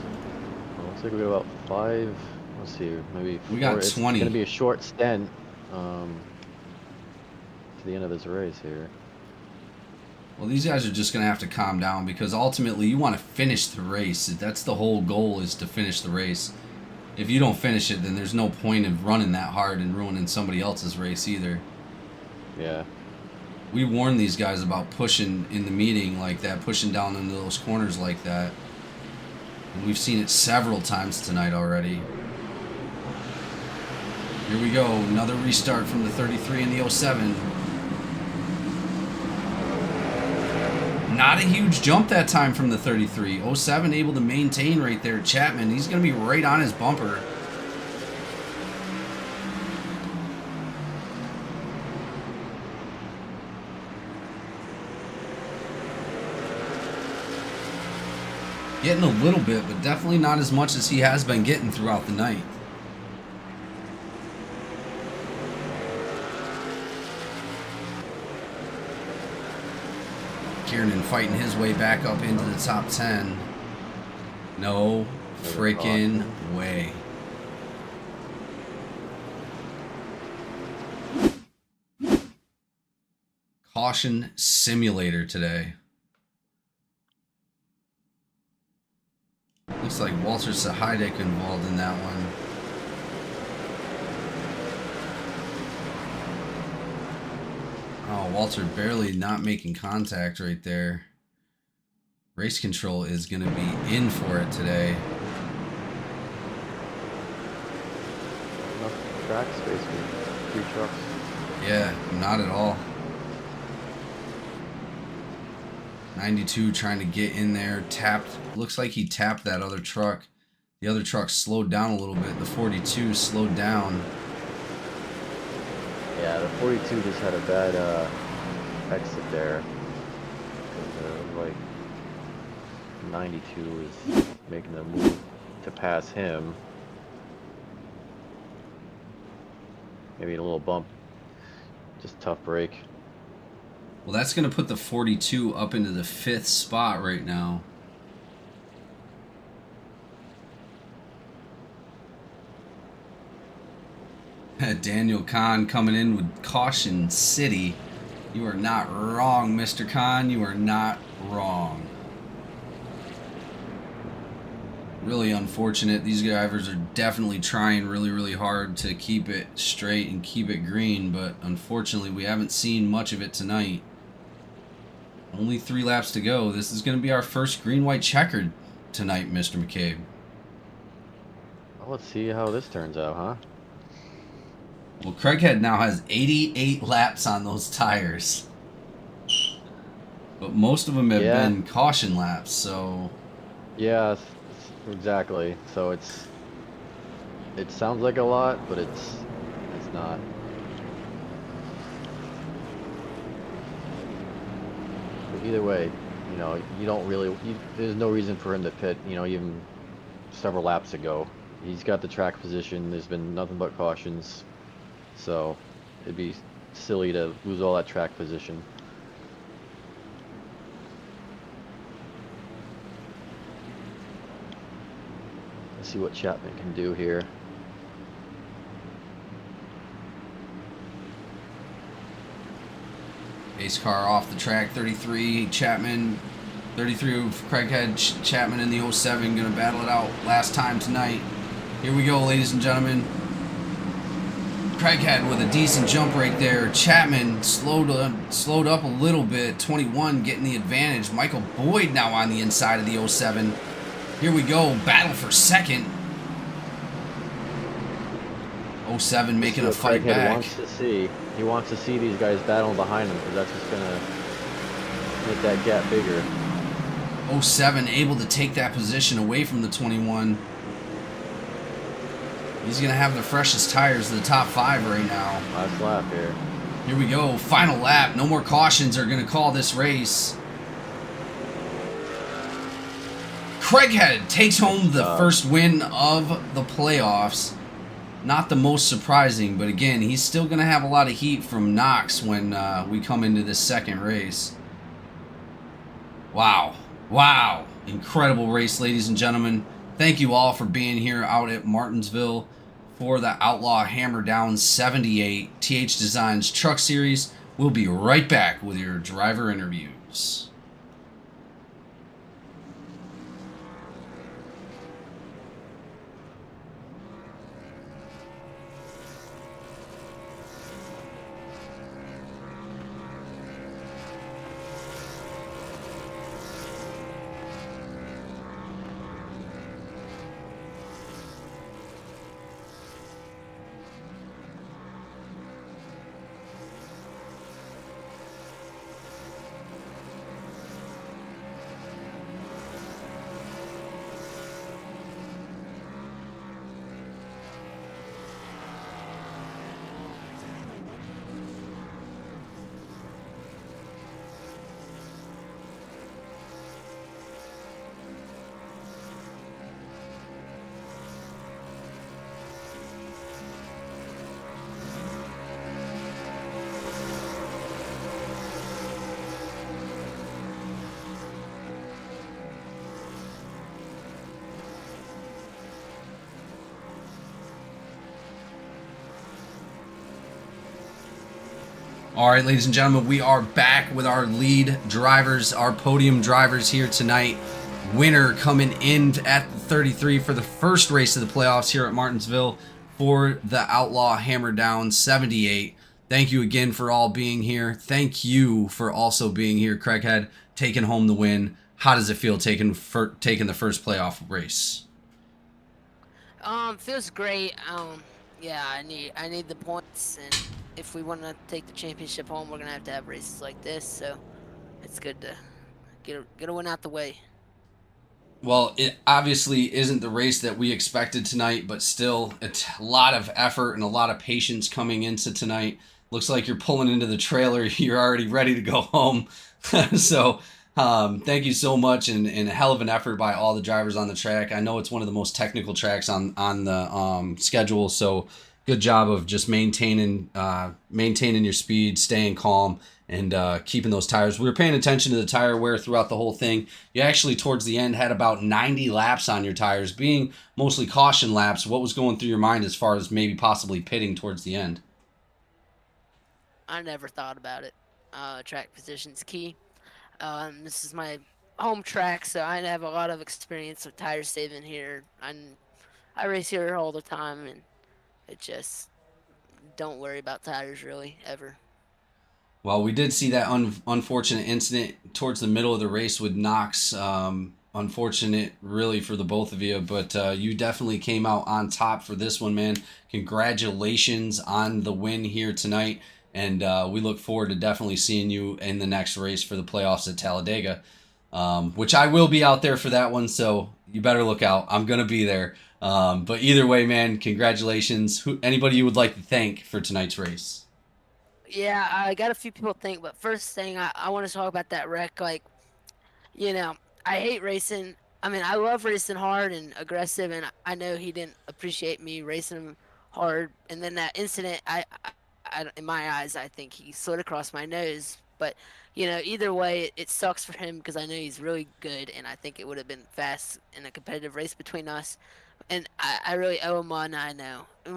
Well, looks like we got about 5. Let's see, maybe 4. We got 20. It's going to be a short stint to the end of this race here. Well, these guys are just going to have to calm down, because ultimately you want to finish the race. That's the whole goal, is to finish the race. If you don't finish it, then there's no point of running that hard and ruining somebody else's race either. Yeah. We warned these guys about pushing in the meeting like that, pushing down into those corners like that. And we've seen it several times tonight already. Here we go, another restart from the 33 and the 07. Not a huge jump that time from the 33. 07 able to maintain right there. Chapman, he's going to be right on his bumper. Getting a little bit, but definitely not as much as he has been getting throughout the night. Kiernan fighting his way back up into the top 10. No freaking way. Caution simulator today. Looks like Walter Sahidek involved in that one. Oh, Walter barely not making contact right there. Race control is going to be in for it today. Enough track space for 3 trucks. Yeah, not at all. 92 trying to get in there, tapped. Looks like he tapped that other truck. The other truck slowed down a little bit. The 42 slowed down. Yeah, the 42 just had a bad exit there. Like 92 is making the move to pass him. Maybe a little bump. Just tough break. Well, that's going to put the 42 up into the 5th spot right now. Daniel Kahn coming in with Caution City. You are not wrong, Mr. Kahn. You are not wrong. Really unfortunate. These drivers are definitely trying really, really hard to keep it straight and keep it green, but unfortunately we haven't seen much of it tonight. Only 3 laps to go. This is going to be our first green-white checkered tonight, Mr. McCabe. Well, let's see how this turns out, huh? Well, Craighead now has 88 laps on those tires. But most of them have been caution laps, so... Yeah, exactly. So it sounds like a lot, but it's not. But either way, you know, you don't really... there's no reason for him to pit, you know, even several laps ago. He's got the track position. There's been nothing but cautions. So it'd be silly to lose all that track position. Let's see what Chapman can do here. Ace car off the track, 33, Chapman, 33 of Craighead, Chapman in the 07, going to battle it out last time tonight. Here we go, ladies and gentlemen. Craighead with a decent jump right there. Chapman slowed up a little bit. 21 getting the advantage. Michael Boyd now on the inside of the 07. Here we go. Battle for second. 07 making a fight Craighead back. wants to see. He wants to see these guys battling behind him because that's just going to make that gap bigger. 07 able to take that position away from the 21. He's going to have the freshest tires of the top 5 right now. Last lap here. Here we go. Final lap. No more cautions are going to call this race. Craighead takes home the first win of the playoffs. Not the most surprising, but again, he's still going to have a lot of heat from Knox when we come into this second race. Wow. Wow. Incredible race, ladies and gentlemen. Thank you all for being here out at Martinsville for the Outlaw Hammerdown 78 THDesigns Truck Series. We'll be right back with your driver interviews. All right, ladies and gentlemen, we are back with our lead drivers, our podium drivers here tonight. Winner coming in at 33 for the first race of the playoffs here at Martinsville for the Outlaw Hammerdown 78. Thank you again for all being here. Thank you for also being here, Craighead, taking home the win. How does it feel taking the first playoff race? Feels great. Yeah, I need the points, and if we want to take the championship home, we're gonna have to have races like this. So it's good to get a win out the way. Well, it obviously isn't the race that we expected tonight, but still, it's a lot of effort and a lot of patience coming into tonight. Looks like you're pulling into the trailer. You're already ready to go home. So thank you so much, and a hell of an effort by all the drivers on the track. I know it's one of the most technical tracks on the schedule, so good job of just maintaining your speed, staying calm, and keeping those tires. We were paying attention to the tire wear throughout the whole thing. You actually, towards the end, had about 90 laps on your tires, being mostly caution laps. What was going through your mind as far as maybe possibly pitting towards the end? I never thought about it. Track position's key. This is my home track, so I have a lot of experience with tire saving here. I race here all the time, and it just don't worry about tires really ever. Well, we did see that unfortunate incident towards the middle of the race with Knox. Unfortunate, really, for the both of you, but you definitely came out on top for this one, man. Congratulations on the win here tonight, and we look forward to definitely seeing you in the next race for the playoffs at Talladega, which I will be out there for that one, so you better look out. I'm going to be there. But either way, man, congratulations. Anybody you would like to thank for tonight's race? Yeah, I got a few people to think, but first thing I want to talk about that wreck. Like, I hate racing. I mean, I love racing hard and aggressive, and I know he didn't appreciate me racing him hard. And then that incident, in my eyes, I think he slid across my nose. But, either way, it sucks for him because I know he's really good, and I think it would have been fast in a competitive race between us. And I really owe him one, I know. And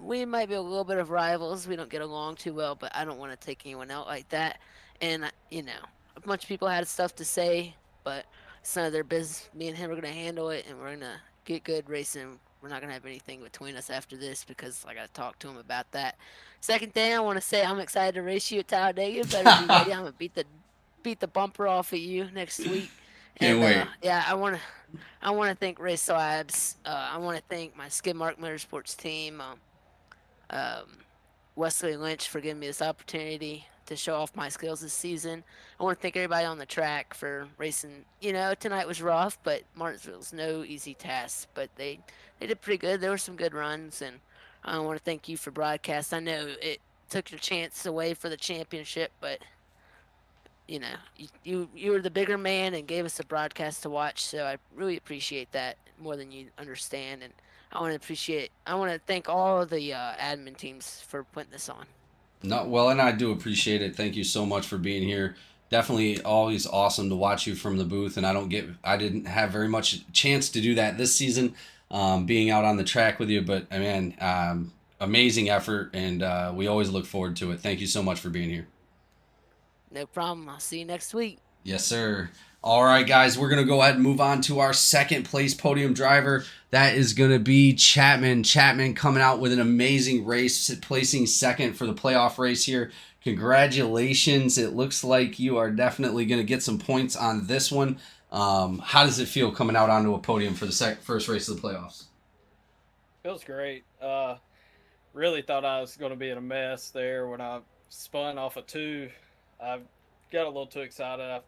we might be a little bit of rivals. We don't get along too well, but I don't want to take anyone out like that. And, a bunch of people had stuff to say, but it's none of their business. Me and him are going to handle it, and we're going to get good racing. We're not going to have anything between us after this because I got to talk to him about that. Second thing, I want to say I'm excited to race you at Talladega. Better be ready. I'm going to beat the bumper off of you next week. Can't wait. Yeah, I want to thank Race Labs. I want to thank my Skidmark Motorsports team. Wesley Lynch for giving me this opportunity to show off my skills this season. I want to thank everybody on the track for racing. Tonight was rough, but Martinsville's no easy task. But they did pretty good. There were some good runs, and I want to thank you for broadcast. I know it took your chance away for the championship, but you were the bigger man and gave us a broadcast to watch. So I really appreciate that more than you understand, and I want to thank all of the admin teams for putting this on. No, well, and I do appreciate it. Thank you so much for being here. Definitely always awesome to watch you from the booth, and I didn't have very much chance to do that this season, being out on the track with you, but man, amazing effort, and we always look forward to it. Thank you so much for being here. No problem. I'll see you next week. Yes, sir. All right, guys, we're going to go ahead and move on to our second place podium driver. That is going to be Chapman. Chapman coming out with an amazing race, placing second for the playoff race here. Congratulations. It looks like you are definitely going to get some points on this one. How does it feel coming out onto a podium for the first race of the playoffs? Feels great. Really thought I was going to be in a mess there when I spun off a 2. I got a little too excited. I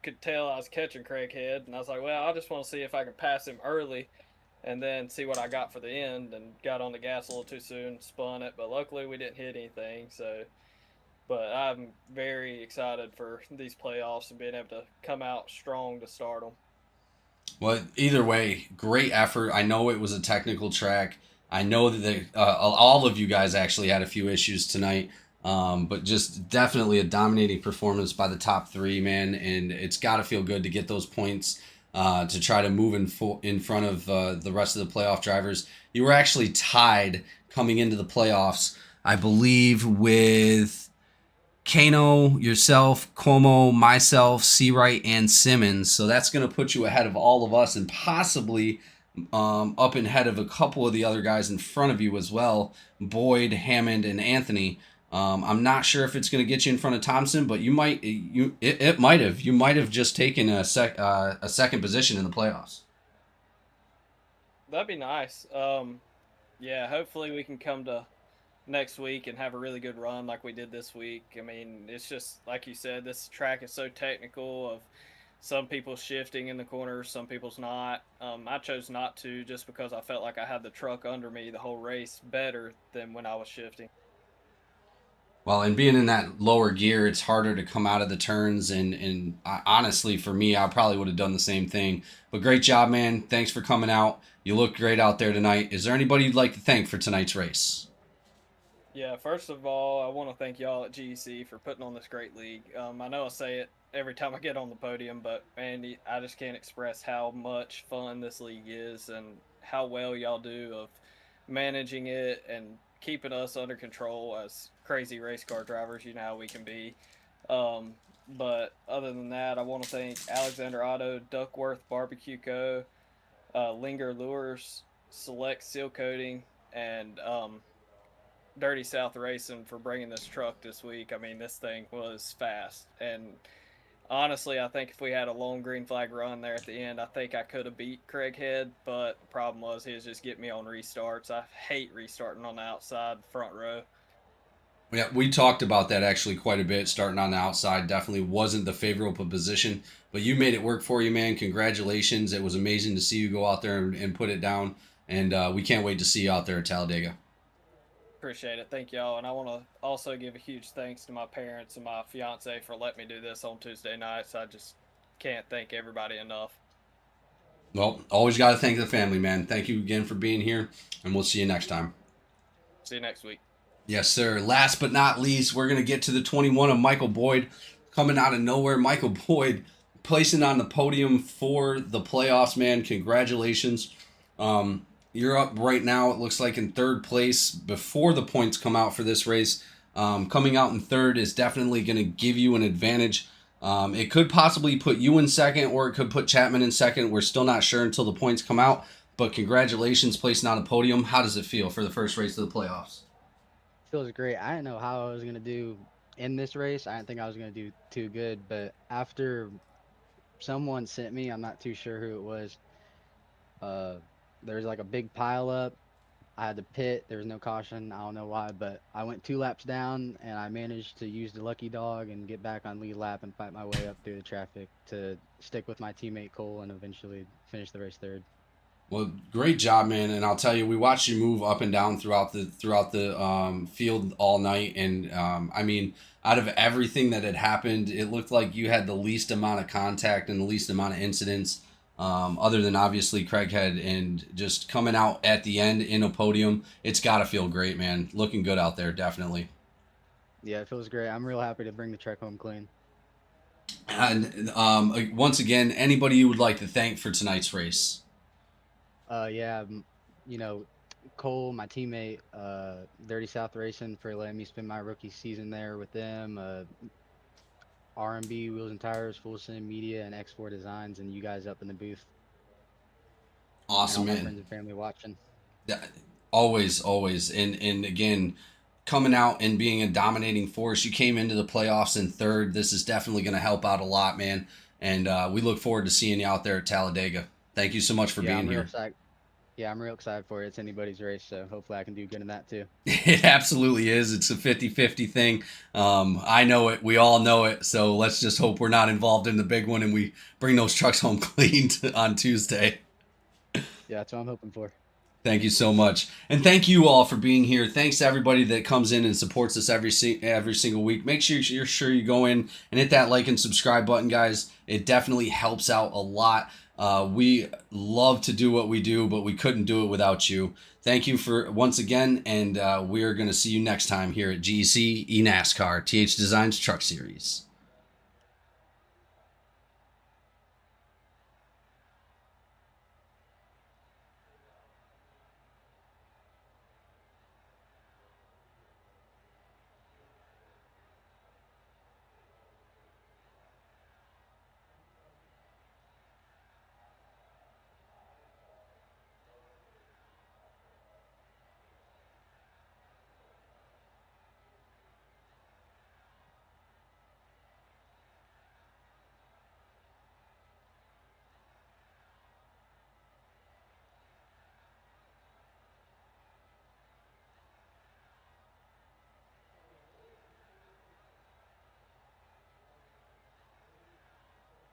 could tell I was catching Craighead, and I was like, well, I just want to see if I can pass him early and then see what I got for the end, and got on the gas a little too soon, spun it, but luckily we didn't hit anything. But I'm very excited for these playoffs and being able to come out strong to start them. Well, either way, great effort. I know it was a technical track. I know that all of you guys actually had a few issues tonight. But just definitely a dominating performance by the top 3, man, and it's got to feel good to get those points to try to move in front of the rest of the playoff drivers. You were actually tied coming into the playoffs, I believe, with Kano, yourself, Como, myself, Seawright, and Simmons. So that's going to put you ahead of all of us and possibly up and ahead of a couple of the other guys in front of you as well, Boyd, Hammond, and Anthony. I'm not sure if it's going to get you in front of Thompson, but you might have just taken a second position in the playoffs. That'd be nice. Yeah, hopefully we can come to next week and have a really good run like we did this week. I mean, it's just like you said, this track is so technical of some people shifting in the corners, some people's not. I chose not to just because I felt like I had the truck under me the whole race better than when I was shifting. Well, and being in that lower gear, it's harder to come out of the turns. And honestly, for me, I probably would have done the same thing. But great job, man. Thanks for coming out. You look great out there tonight. Is there anybody you'd like to thank for tonight's race? Yeah, first of all, I want to thank y'all at GEC for putting on this great league. I know I say it every time I get on the podium, but man, I just can't express how much fun this league is and how well y'all do of managing it and keeping us under control as crazy race car drivers. You know how we can be. But other than that, I want to thank Alexander Otto, Duckworth Barbecue Co., Linger Lures, Select Seal Coating, and Dirty South Racing for bringing this truck this week. I mean, this thing was fast. And honestly, I think if we had a long green flag run there at the end, I think I could have beat Craig Head. But the problem was he was just getting me on restarts. I hate restarting on the outside front row. Yeah, we talked about that actually quite a bit. Starting on the outside definitely wasn't the favorable position, but you made it work for you, man. Congratulations. It was amazing to see you go out there and put it down. And we can't wait to see you out there at Talladega. Appreciate it. Thank y'all. And I want to also give a huge thanks to my parents and my fiance for letting me do this on Tuesday nights. I just can't thank everybody enough. Well, always got to thank the family, man. Thank you again for being here, and we'll see you next time. See you next week. Yes, sir. Last but not least, we're going to get to the 21 of Michael Boyd coming out of nowhere. Michael Boyd placing on the podium for the playoffs, man. Congratulations. You're up right now, it looks like, in third place before the points come out for this race. Coming out in third is definitely going to give you an advantage. It could possibly put you in second, or it could put Chapman in second. We're still not sure until the points come out. But congratulations placing on the podium. How does it feel for the first race of the playoffs? Feels great. I didn't know how I was going to do in this race. I didn't think I was going to do too good. But after someone sent me, I'm not too sure who it was, there's like a big pile up. I had to pit. There was no caution. I don't know why, but I went 2 laps down and I managed to use the lucky dog and get back on lead lap and fight my way up through the traffic to stick with my teammate Cole and eventually finish the race third. Well, great job, man. And I'll tell you, we watched you move up and down throughout the field all night. And I mean, out of everything that had happened, it looked like you had the least amount of contact and the least amount of incidents. Other than obviously Craighead, and just coming out at the end in a podium, it's got to feel great, man. Looking good out there, definitely. Yeah, it feels great. I'm real happy to bring the truck home clean. And once again, anybody you would like to thank for tonight's race? Yeah, you know, Cole, my teammate, Dirty South Racing for letting me spend my rookie season there with them. R&B Wheels and Tires, Full Sim Media, and THDesigns, and you guys up in the booth. Awesome, and all my man. friends and family watching. Always. And again, coming out and being a dominating force. You came into the playoffs in third. This is definitely going to help out a lot, man. And we look forward to seeing you out there at Talladega. Thank you so much for being here. Yeah, I'm real excited for it. It's anybody's race, so hopefully I can do good in that too. It absolutely is. It's a 50-50 thing. I know it. We all know it. So let's just hope we're not involved in the big one and we bring those trucks home clean on Tuesday. Yeah, that's what I'm hoping for. Thank you so much. And thank you all for being here. Thanks to everybody that comes in and supports us every single week. Make sure you go in and hit that like and subscribe button, guys. It definitely helps out a lot. We love to do what we do, but we couldn't do it without you. Thank you for once again, and we are going to see you next time here at GEC eNASCAR THDesigns Truck Series.